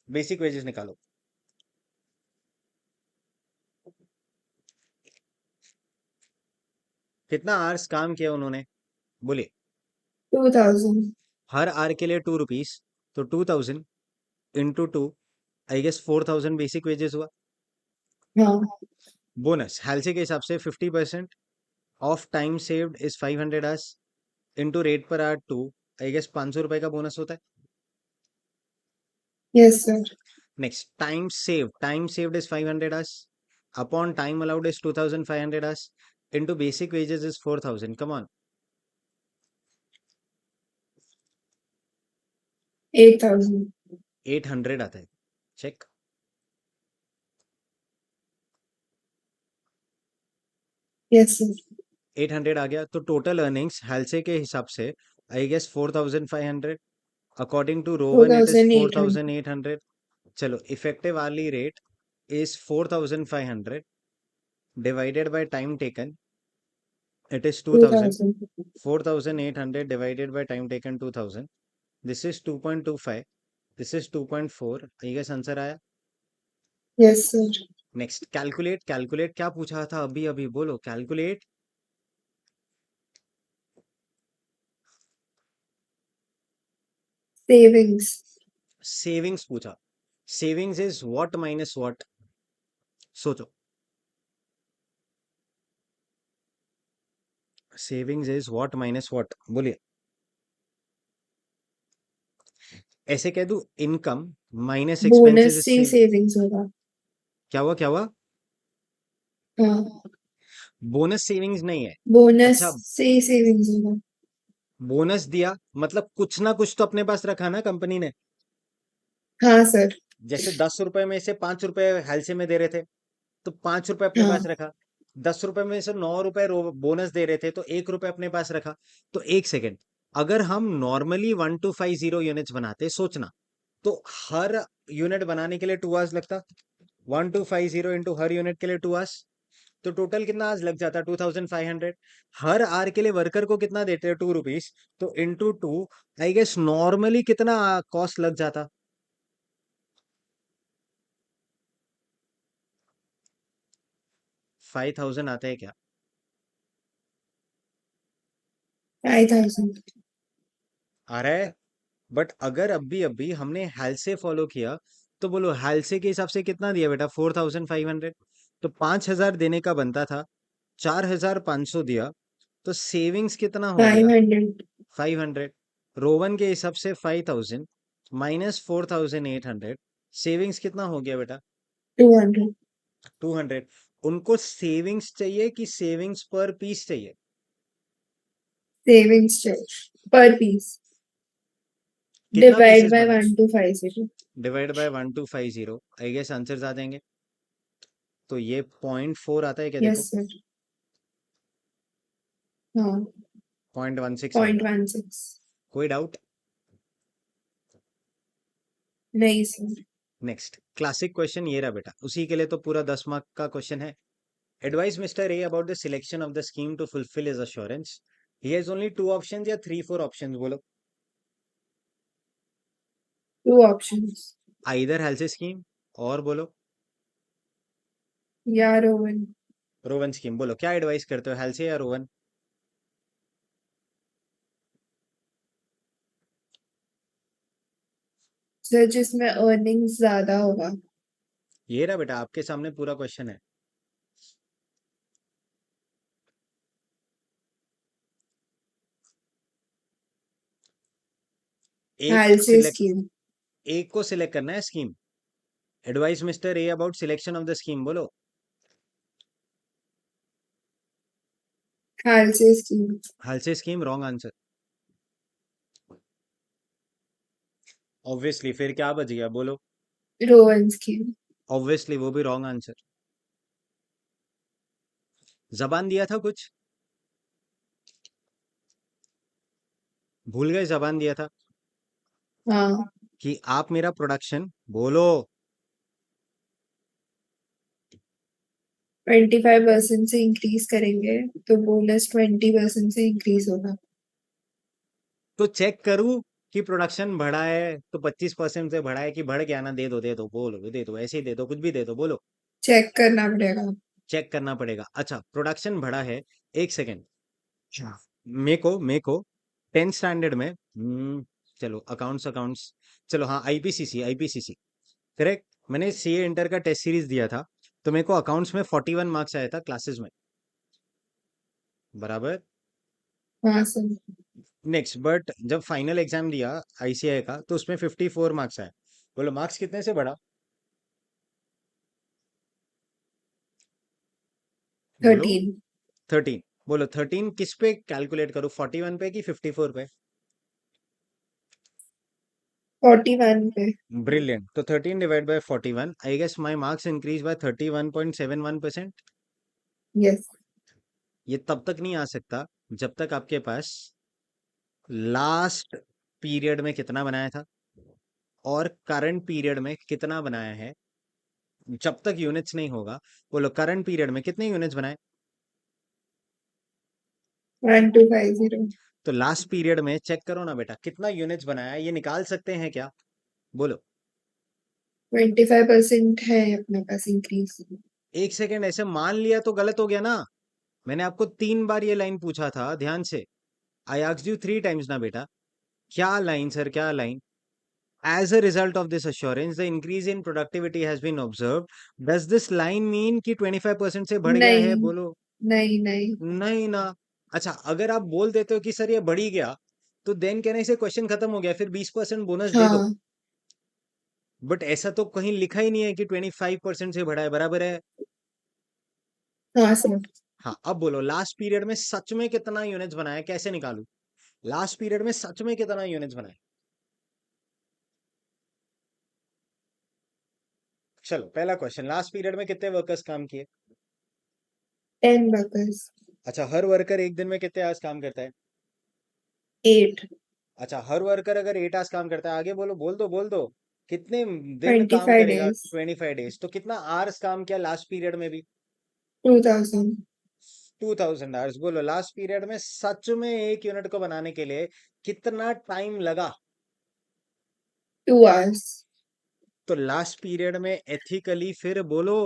बेसिक वेजेस निकालो। कितना आवर्स काम किया उन्होंने? बोलिए। 2000। हर आर के लिए 2 रुपीस, तो 2000 into 2, I guess 4000 basic wages हुआ। हाँ। बोनस हेल्सी के हिसाब से 50% of time saved is 500 hours into rate per hour 2, I guess 500 रुपए का बोनस होता है। Yes sir. Next, time saved is 500 hours upon time allowed is 2500 hours. into basic wages is 4,000. Come on. 8,000. 800 आता है. Check. Yes, sir. 800 आ गया. तो टोटल अर्निंग्स हेल्से के हिसाब से I guess 4,500. According to Rowan it is 4,800. 4,800. चलो effective hourly rate is 4,500 divided by time taken, it is 2,000. 2,000. 4,800 divided by time taken 2,000. This is 2.25. This is 2.4. I guess answer आया. Yes, sir. Next calculate. Calculate क्या पूछा था अभी अभी बोलो. कैलकुलेट. Savings. सेविंग्स पूछा. Savings is what minus what. सोचो. Savings is what minus what. बोलिए. ऐसे कह दूं इनकम माइनस बोनस एक्सपेंसेस से इज. सेविंग्स होगा. क्या हुआ क्या हुआ. हाँ, बोनस सेविंग्स नहीं है. बोनस अच्छा से सेविंग्स होगा. बोनस दिया मतलब कुछ ना कुछ तो अपने पास रखा ना कंपनी ने. हाँ सर. जैसे 10 रुपए में से 5 रुपए हेल्से में दे रहे थे तो 5 रुपए अपने हाँ. पास रखा. 10 रुपए में से 9 रुपए बोनस दे रहे थे तो 1 रुपए अपने पास रखा. तो एक सेकेंड. अगर हम नॉर्मली 1250 यूनिट्स बनाते सोचना तो हर यूनिट बनाने के लिए 2 आवर्स लगता. 1250 इंटू हर यूनिट के लिए 2 आवर्स. तो टोटल कितना आज लग जाता 2,500. हर आर के लिए वर्कर को कितना देते हैं 2 रुपीज. तो इंटू 2 आई गेस नॉर्मली कितना कॉस्ट लग जाता. 5,000 आता है क्या. 5,000. आ रहा है. बट अगर अभी अभी हमने हेल्से फॉलो किया तो बोलो हेल्से के हिसाब से कितना दिया बेटा 4,500. तो 5,000 देने का बनता था. 4,500 दिया. तो सेविंग्स कितना हो गया 500. 500. रोवन के हिसाब से 5,000 माइनस 4,800. सेविंग्स कितना हो गया बेटा 200. 200. उनको सेविंग्स चाहिए कि सेविंग्स पर पीस चाहिए. सेविंग्स पर पीस. कितना डिवाइड पीसेस बाय बना. 1250. Divide by 1250. I guess answers आ जाएंगे. तो ये 0.4 आता है क्या देखो. Yes sir. हाँ. 0.16 आ गया. 0.16. कोई डाउट. नहीं सर. नेक्स्ट क्लासिक क्वेश्चन ये रहा बेटा. उसी के लिए तो पूरा 10 मार्क का क्वेश्चन है. Advice mister A about the selection of the scheme to fulfil his assurance. He has only 2 options या 3 4 ऑप्शंस बोलो. Two options. Either Halsey scheme और बोलो या रोवन. Rowan scheme. बोलो क्या एडवाइस करते हो हेल्थ या रोवन. सर जिसमें अर्निंग्स ज्यादा होगा. ये रहा बेटा आपके सामने पूरा क्वेश्चन है. एक हेल्थ सिलेक्ट. स्कीम. एक को सिलेक्ट करना है scheme. Advise mister A about selection of the scheme बोलो. Health scheme. Health scheme wrong answer. Obviously फिर क्या बच गया बोलो. Rowan scheme. ऑब्वियसली वो भी रॉन्ग आंसर. जबान दिया था कुछ. भूल गए जबान दिया था हाँ. कि आप मेरा प्रोडक्शन बोलो 25% से इंक्रीज करेंगे तो बोनस 20% से इंक्रीज होगा. तो चेक करूं कि प्रोडक्शन बढ़ा है तो 25% से बढ़ा है कि बढ़ गया ना. दे दो बोलो दे दो ऐसे ही दे दो कुछ भी दे दो बोलो. चेक करना पड़ेगा. चेक करना पड़ेगा. अच्छा प्रोडक्शन बढ़ा है. एक सेकेंड. मेको 10th स्टैंडर्ड में चलो अकाउंट्स अकाउंट्स. चलो हाँ आईपीसीसी करेक्ट. मैंने सीए इंटर का टेस्ट सीरीज दिया था तो मेरे को अकाउंट्स में 41 मार्क्स आया था क्लासेस में. बराबर. हाँ सर. नेक्स्ट बट जब फाइनल एग्जाम दिया आईसीआई का तो उसमें 54 मार्क्स आए. बोलो मार्क्स कितने से बढ़ा. बोलो. 13. 13। बोलो 13 किस पे कैलकुलेट करूं, 41 पे कि 54 पे? 41 पे। ब्रिलियंट। तो 13 divide by 41, I guess my marks increase by 31.71%। Yes. ये तब तक नहीं आ सकता जब तक आपके पास लास्ट पीरियड में कितना बनाया था और करंट पीरियड में कितना बनाया है, जब तक यूनिट्स नहीं होगा। बोलो करंट पीरियड में कितने यूनिट्स बनाए? 1250। तो लास्ट पीरियड में चेक करो ना बेटा, कितना यूनिट्स बनाया है, ये निकाल सकते हैं क्या? बोलो। 25% है अपने पास इंक्रीज। एक सेकेंड, ऐसे मान लिया तो गलत हो गया ना। मैंने आपको 3 बार ये लाइन पूछा था, ध्यान से। आई आस्क्ड यू 3 टाइम्स ना बेटा। क्या लाइन सर, क्या line? As a result of this assurance, the increase in productivity has been observed. Does this line mean कि 25% से बढ़ गया है? नहीं बोलो। नहीं नहीं। नहीं ना। अच्छा, अगर आप बोल देते हो कि सर ये बढ़ ही गया, तो देन कहने से क्वेश्चन खत्म हो गया, फिर 20% बोनस दे दो। हाँ बट ऐसा तो कहीं लिखा ही नहीं है कि 25% से बढ़ा है, बराबर है? हाँ सर। हाँ, अब बोलो लास्ट पीरियड में सच में कितना यूनिट्स बनाया, कैसे निकालू? लास्ट पीरियड में सच में कितना यूनिट्स बनाया? चलो पहला क्वेश्चन, लास्ट पीरियड में कितने वर्कर्स काम किए? 10 वर्कर्स। अच्छा, हर वर्कर एक दिन में कितने आवर्स काम करता है? 8। अच्छा, हर वर्कर अगर 8 आवर्स काम करता है, आगे बोलो, बोल दो बोल दो। कितने दिन काम 25 करेगा? days। 25 डेज। तो कितना आवर्स काम किया लास्ट पीरियड में भी? 2000। 2000 आवर्स। बोलो लास्ट पीरियड में सच में एक यूनिट को बनाने के लिए कितना टाइम लगा? 2 hours। तो लास्ट पीरियड में एथिकली फिर बोलो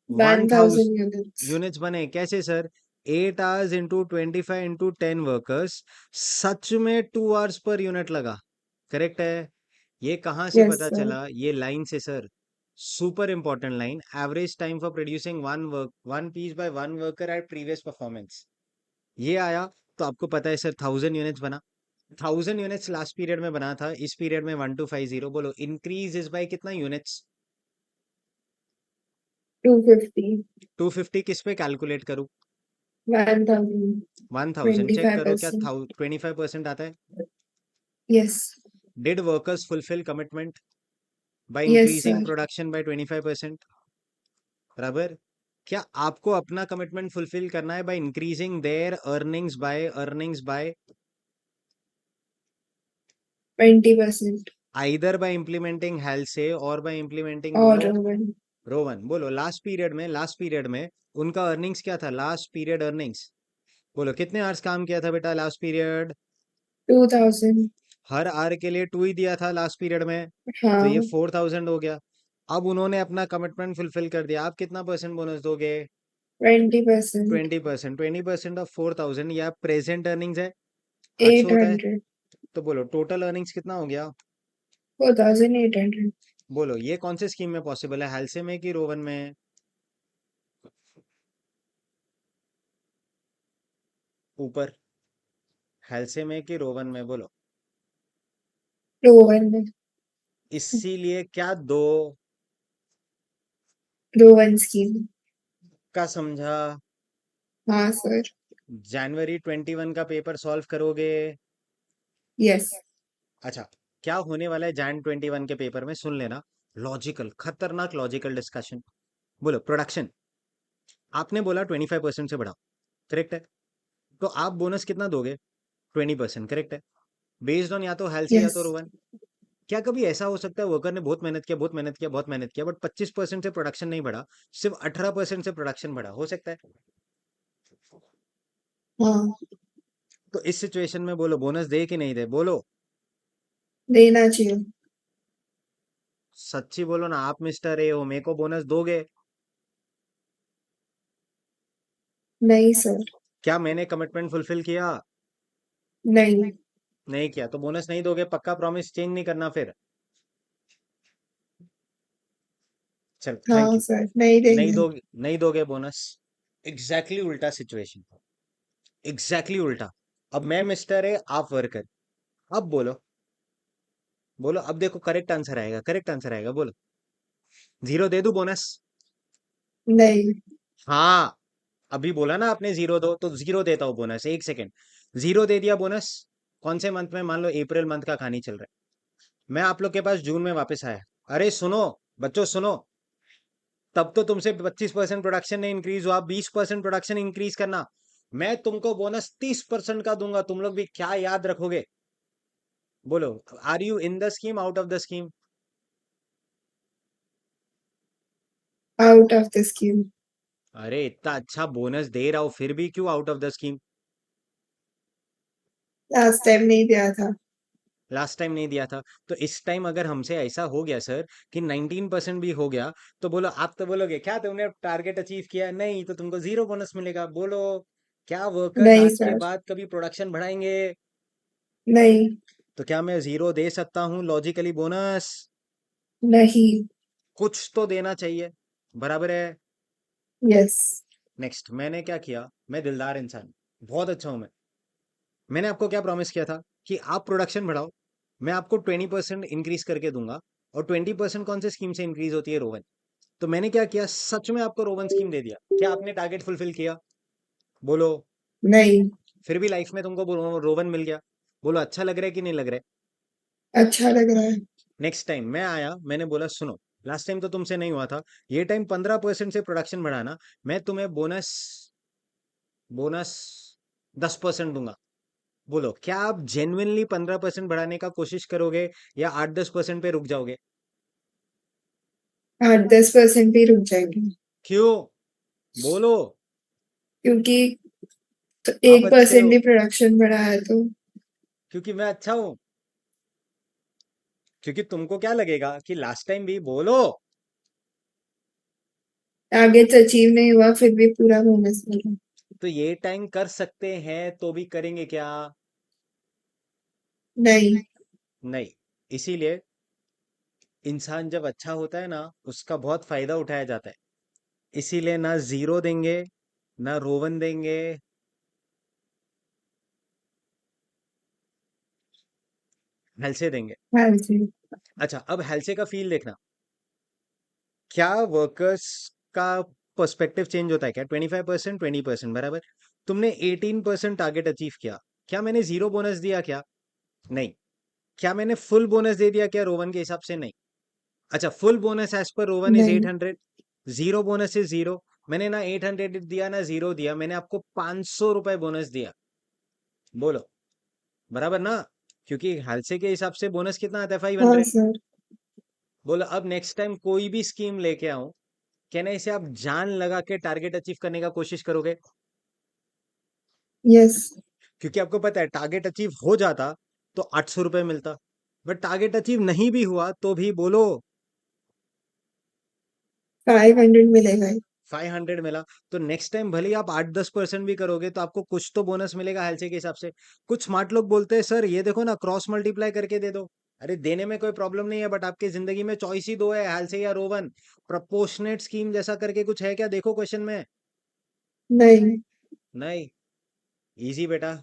1000 1000 units। यूनिट्स बने, कैसे sir? 8 hours into 25 into 10 workers, सच में 2 आवर्स पर यूनिट लगा। करेक्ट है। ये कहाँ से यस पता सर। चला? ये लाइन से sir. Super important line, average time for producing one piece by one worker at previous performance. ये आया तो आपको पता है सर 1000 यूनिट्स बना। 1000 यूनिट्स लास्ट पीरियड में बना था, इस पीरियड में 1250। बोलो इंक्रीज इज बाय कितना यूनिट्स? 250। 250 किस पे कैलकुलेट करूं? 1000। 1000 चेक करो क्या 25%। 25% आता है? Yes. Did workers fulfil commitment by yes increasing sir. Production by 25%? बराबर। क्या आपको अपना कमिटमेंट फुलफिल करना है by increasing their earnings by 20%। Either by implementing Halsey और बाय इंप्लीमेंटिंग और बोलो रोवन। रोवन। बोलो लास्ट पीरियड में उनका अर्निंग्स क्या था? Last period earnings. बोलो कितने आवर्स काम किया था बेटा लास्ट पीरियड? 2000। हर आवर के लिए 2 ही दिया था लास्ट पीरियड में। तो ये हाँ। 4000 हो गया। अब उन्होंने अपना कमिटमेंट फुलफिल कर दिया, आप कितना परसेंट बोनस दोगे? 20%। 20%। 20% ऑफ 4000 या प्रेजेंट अर्निंग्स है, 800 होता है। 800। तो बोलो टोटल अर्निंग्स कितना हो गया? 4800। बोलो ये कौन से स्कीम में पॉसिबल है, हालसे में कि रोवन में? ऊपर, हालसे में कि रोवन में? बोलो। रोवन में। इसीलिए क्या दो रोवन स्कीम। का समझा? हाँ सर। जनवरी 21 का पेपर सॉल्व करोगे? यस। अच्छा, क्या होने वाला है जैन 21 के पेपर में, सुन लेना। लॉजिकल, खतरनाक लॉजिकल डिस्कशन। बोलो प्रोडक्शन, आपने बोला 25% से बढ़ाओ, करेक्ट है? तो आप बोनस कितना दोगे? 20%, करेक्ट है? बेस्ड ऑन या तो हेल्सी या यस। तो रोवन। क्या कभी ऐसा हो सकता है वर्कर ने बहुत मेहनत किया, बहुत मेहनत किया, बहुत मेहनत किया, बट 25% से प्रोडक्शन नहीं बढ़ा, सिर्फ 18% से प्रोडक्शन बढ़ा? हो सकता है। हाँ। तो इस सिचुएशन में बोलो बोनस दे कि नहीं दे? बोलो। देना चाहिए। सच्ची बोलो ना, आप मिस्टर ए हो, मेरे को बोनस दोगे? नहीं सर। क्या मैंने कमिटमेंट फुलफिल किया? नहीं। नहीं किया तो बोनस नहीं दोगे, पक्का प्रॉमिस चेंज नहीं करना फिर। चल थैंक हाँ यू। सर नहीं नहीं देंगे। दोगे, नहीं दोगे बोनस। एग्जैक्टली उल्टा सिचुएशन, एग्जैक्टली उल्टा। अब मैं मिस्टर है, आप वर्कर। अब बोलो, बोलो अब देखो करेक्ट आंसर आएगा, करेक्ट आंसर आएगा, बोलो। 0 दे दूं बोनस? नहीं। हाँ। अभी बोला ना आपने जीरो दो, तो जीरो देता हूँ बोनस। एक सेकेंड, जीरो दे दिया बोनस। कौन से मंथ में? मान लो अप्रैल मंथ का कहानी चल रहा है, मैं आप लोग के पास जून में वापस आया। अरे सुनो बच्चों सुनो, तब तो तुमसे 25% प्रोडक्शन नहीं इंक्रीज हुआ, 20% प्रोडक्शन इंक्रीज करना। मैं तुमको बोनस 30% का दूंगा, तुम लोग भी क्या याद रखोगे? बोलो, are you in the scheme, out of the scheme? Out of the scheme. अरे इतना अच्छा बोनस दे रहा हूं फिर भी क्यों out of the scheme? Last time नहीं दिया था। लास्ट टाइम नहीं दिया था, तो इस टाइम अगर हमसे ऐसा हो गया सर कि 19% भी हो गया, तो बोलो, आप तो बोलोगे क्या तुमने टारगेट अचीव किया? नहीं, तो तुमको जीरो बोनस मिलेगा। बोलो, क्या वर्कर्स नहीं आज के सर। बाद कभी प्रोडक्शन बढ़ाएंगे? नहीं। तो क्या मैं जीरो दे सकता हूँ लॉजिकली बोनस? नहीं। कुछ तो देना चाहिए, बराबर है? यस। नेक्स्ट, मैंने क्या किया? मैं दिलदार इंसान हूं, बहुत अच्छा हूं मैं। मैंने आपको क्या प्रॉमिस किया था कि आप प्रोडक्शन बढ़ाओ, मैं आपको 20% इंक्रीज करके दूंगा। और 20% कौन से स्कीम से इंक्रीज होती है? रोवन। तो मैंने क्या किया, सच में आपको रोवन स्कीम दे दिया। क्या आपने टारगेट फुलफिल किया? बोलो। नहीं। फिर भी लाइफ में तुमको रोवन मिल गया। बोलो, अच्छा लग रहा है कि नहीं लग रहा है? अच्छा लग रहा है। नेक्स्ट टाइम मैं आया, मैंने बोला सुनो, लास्ट टाइम तो तुमसे नहीं हुआ था, ये टाइम 15% से प्रोडक्शन बढ़ाना, मैं तुम्हें बोनस बोनस 10% दूंगा। बोलो, क्या आप जेन्युइनली 15% बढ़ाने का कोशिश करोगे, या 8-10% पे रुक जाओगे? 8-10% भी रुक जाएंगे। क्यों? बोलो। क्योंकि तो आप एक अच्छे परसेंट हो, ही प्रोडक्शन बढ़ा है तो। क्योंकि मैं अच्छा हूं। क्योंकि तुमको क्या लगेगा कि लास्ट टाइम भी, बोलो, टारगेट अचीव नहीं हुआ फिर भी पूरा बोनस मिला। तो ये टाइम कर सकते हैं तो भी करेंगे क्या? नहीं। नहीं। इसीलिए इंसान जब अच्छा होता है ना, उसका बहुत फायदा उठाया जाता है। इसीलिए ना जीरो देंगे, ना रोवन देंगे, हेलसे देंगे। हाँ जी। अच्छा, अब हेलसे का फील देखना। क्या वर्कर्स का पर्सपेक्टिव चेंज होता है क्या? 25%, 20%, बराबर। तुमने 18% टारगेट अचीव किया, क्या मैंने जीरो बोनस दिया क्या? नहीं। क्या मैंने फुल बोनस दे दिया क्या रोवन के हिसाब से? नहीं। अच्छा, full bonus as per Rowan is नहीं। 800, जीरो बोनस इज जीरो। मैंने ना 800 दिया ना जीरो दिया, मैंने आपको 500 रुपए बोनस दिया। बोलो, बराबर ना? क्योंकि हालसे के हिसाब से बोनस कितना आता है? फाइव हाँ हंड्रेड सर। बोलो, अब नेक्स्ट टाइम कोई भी स्कीम लेके आओ, क्या ना इसे आप जान लगा के टारगेट अचीव करने का कोशिश करोगे? यस। क्योंकि आपको पता है टारगेट अचीव हो जाता तो 800 रुपये मिलता, बट टारगेट अचीव नहीं भी हुआ तो भी, बोलो, 500 मिलेगा ही। 500 मिला। तो नेक्स्ट टाइम भले ही आप 8-10% भी करोगे, तो आपको कुछ तो बोनस मिलेगा हेल्थ के हिसाब से। कुछ स्मार्ट लोग बोलते हैं सर ये देखो ना, क्रॉस मल्टीप्लाई करके दे दो। अरे देने में कोई प्रॉब्लम नहीं है, बट आपकी जिंदगी में चॉइस ही दो है, हेल्थ या रोवन। प्रपोर्शनेट स्कीम जैसा करके कुछ है क्या? देखो क्वेश्चन में। नहीं। नहीं। इजी बेटा।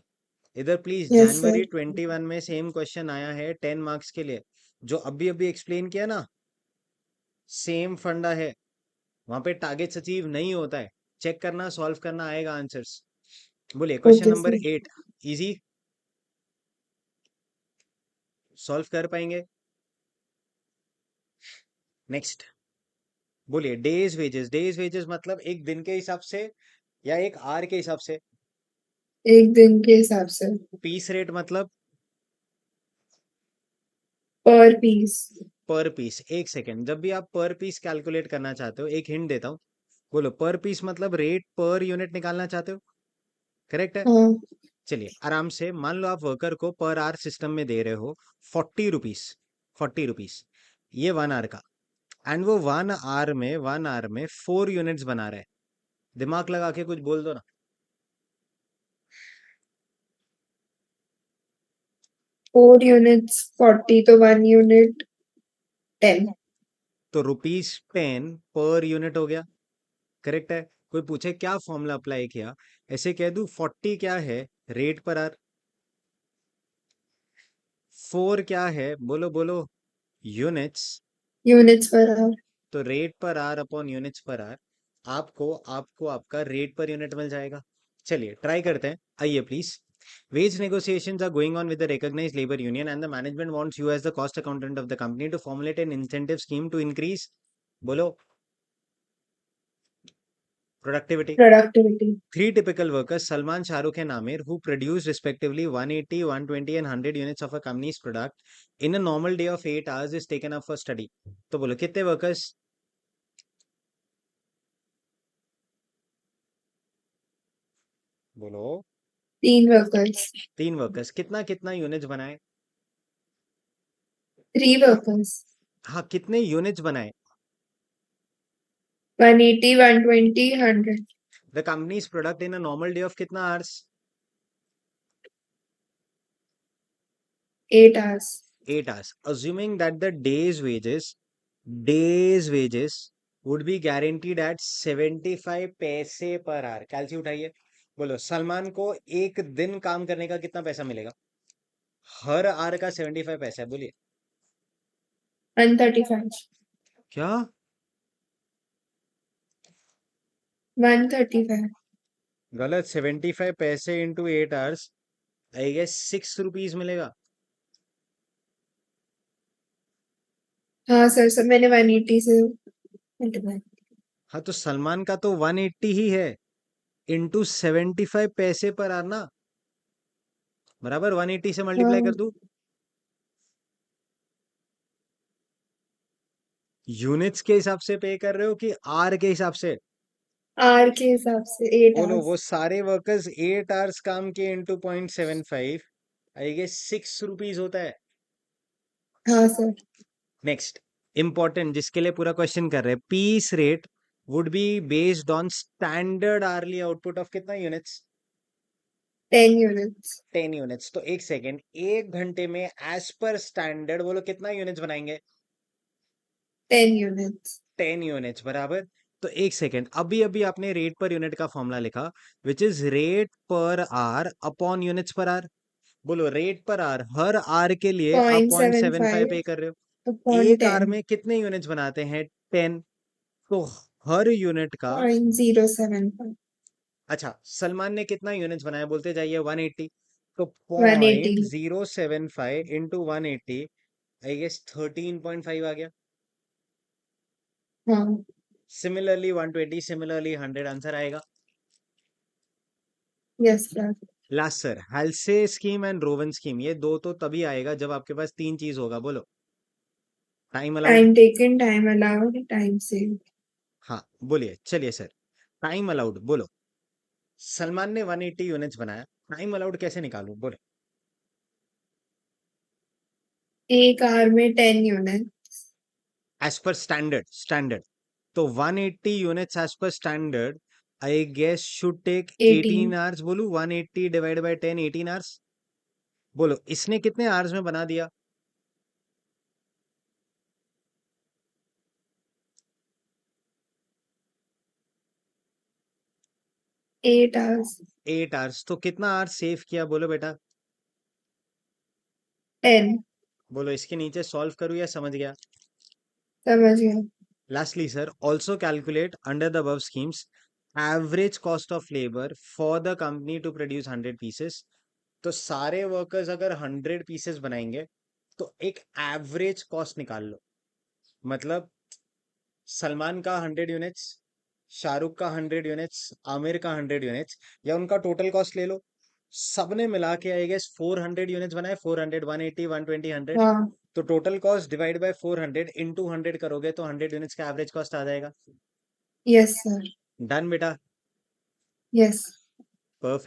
इधर प्लीज, यस सर। जनवरी 21 में सेम क्वेश्चन आया है 10 मार्क्स के लिए, जो अभी अभी एक्सप्लेन किया ना, सेम फंडा है। वहां पे टारगेट्स अचीव नहीं होता है। चेक करना, सॉल्व करना, आएगा आंसर्स। बोलिए, question okay number sir. 8। Easy, solve कर पाएंगे? नेक्स्ट, बोलिए, डेज वेजेस। डेज वेजेस मतलब एक दिन के हिसाब से या एक आवर के हिसाब से? एक दिन के हिसाब से। पीस रेट मतलब? पर पीस। पर पीस। एक सेकेंड, जब भी आप पर पीस कैलकुलेट करना चाहते हो, एक हिंट देता हूँ। बोलो, पर पीस मतलब रेट पर यूनिट निकालना चाहते हो, करेक्ट है? हाँ। चलिए आराम से मान लो, आप वर्कर को पर आवर सिस्टम में दे रहे हो 40 रुपीस। 40 रुपीस, ये 1 आवर का। एंड वो 1 आवर में 4 यूनिट्स बना रहे हैं। दिमाग लगा के कुछ बोल दो ना। 4 यूनिट्स 40 तो 1 यूनिट 10। तो ₹10 पर यूनिट हो गया, करेक्ट है? कोई पूछे क्या फॉर्मूला अप्लाई किया, ऐसे कह दूं 40 क्या है? Rate per our. 4 क्या है? बोलो बोलो, यूनिट्स। Units per hour. तो rate per hour upon units per hour. आपको आपको आपका रेट पर यूनिट मिल जाएगा। चलिए ट्राई करते हैं, आइए please. Wage negotiations are going on with the recognized labor union and the management wants you as the cost accountant of the company to formulate an incentive scheme to increase, बोलो, productivity. Productivity. Three typical workers, Salman, Shahrukh and Amir, who produce respectively 180, 120 and 100 units of a company's product in a normal day of 8 hours is taken up for study. तो बोलो कितने workers? बोलो। 3 workers. 3 workers कितना कितना यूनिट्स बनाए? 3 workers. हाँ, कितने यूनिट्स बनाए? 180, 120, 100. The company's product in a normal day of कितना hours? 8 hours. 8 hours. Assuming that the day's wages would be guaranteed at 75 पैसे पर आवर। कैलसी उठाइए, बोलो सलमान को एक दिन काम करने का कितना पैसा मिलेगा? हर आवर का 75 पैसा है, बोलिए। 135. क्या? 135. गलत। 75 पैसे into 8 hours, I guess 6 rupees मिलेगा। हाँ सर मैंने 180 से multiply. हाँ, तो सलमान का तो 180 ही है, इंटू 75 पैसे पर आवर ना, बराबर 180 से मल्टीप्लाई हाँ कर दू। यूनिट्स के हिसाब से पे कर रहे हो कि आर के हिसाब से? आर के हिसाब से 8 बोलो, hours. वो सारे वर्कर्स 8 आवर्स काम के इंटू 0.75, आई गेस 6 रुपीज होता है। हाँ सर. नेक्स्ट इंपॉर्टेंट, जिसके लिए पूरा क्वेश्चन कर रहे हैं, piece rate would be based on standard hourly output of कितना यूनिट्स? 10 units. 10 यूनिट्स। तो एक सेकेंड, 1 घंटे में एज पर स्टैंडर्ड बोलो कितना यूनिट्स बनाएंगे? 10 units. 10 यूनिट्स, बराबर। तो एक सेकेंड, अभी अभी आपने रेट पर यूनिट का फॉर्मूला लिखा, विच इज रेट पर आर अपॉन यूनिट्स पर आर। बोलो रेट पर आर, हर आर के लिए आप 0.75 पे 0.75 कर रहे हो। upon एक आर 10. में कितने यूनिट्स बनाते हैं? 10। तो हर यूनिट का, 0.075. अच्छा सलमान ने कितना यूनिट्स बनाया बोलते जाइए? 180। तो 180. 0.075 इंटू 180, आई गेस 13.5 आ गया। हाँ. सिमिलरली 120, सिमिलरली 100 आंसर आएगा। Yes sir. Last sir, हेल्से scheme and Rowan scheme, ये दो तो तभी आएगा जब आपके पास 3 चीज होगा। बोलो। Time allowed. Time taken, time allowed, time saved. हाँ बोलिए, चलिए सर। टाइम अलाउड बोलो। सलमान ने 180 यूनिट्स बनाया, टाइम अलाउड कैसे निकालूं? बोलो। एक आवर में 10 unit. एज पर स्टैंडर्ड तो 180 units as per standard, I guess should take 18 18. Hours. बोलू 180 डिवाइड बाय 10, 18 आवर्स। बोलो इसने कितने आवर्स में बना दिया? 8 hours. 8 आवर्स। तो कितना आवर्स सेव किया? बोलो बेटा। 10. बोलो इसके नीचे सॉल्व करूं या समझ गया? समझ गया. Lastly, sir, also calculate under the above schemes average cost of labor for the company to produce 100 pieces. तो सारे वर्कर्स अगर 100 पीसेस बनाएंगे तो एक एवरेज कॉस्ट निकाल लो। मतलब सलमान का 100 यूनिट्स, शाहरुख का 100 यूनिट्स, आमिर का 100 यूनिट्स, या उनका टोटल कॉस्ट ले लो। सबने मिला के आई गेस 400 यूनिट्स बनाए, 400, 180, 120, 100। हाँ. तो total cost divide by 400 into 100 करोगे तो 100 यूनिट्स का एवरेज कॉस्ट आ जाएगा। Yes sir. डन बेटा। Yes. परफेक्ट।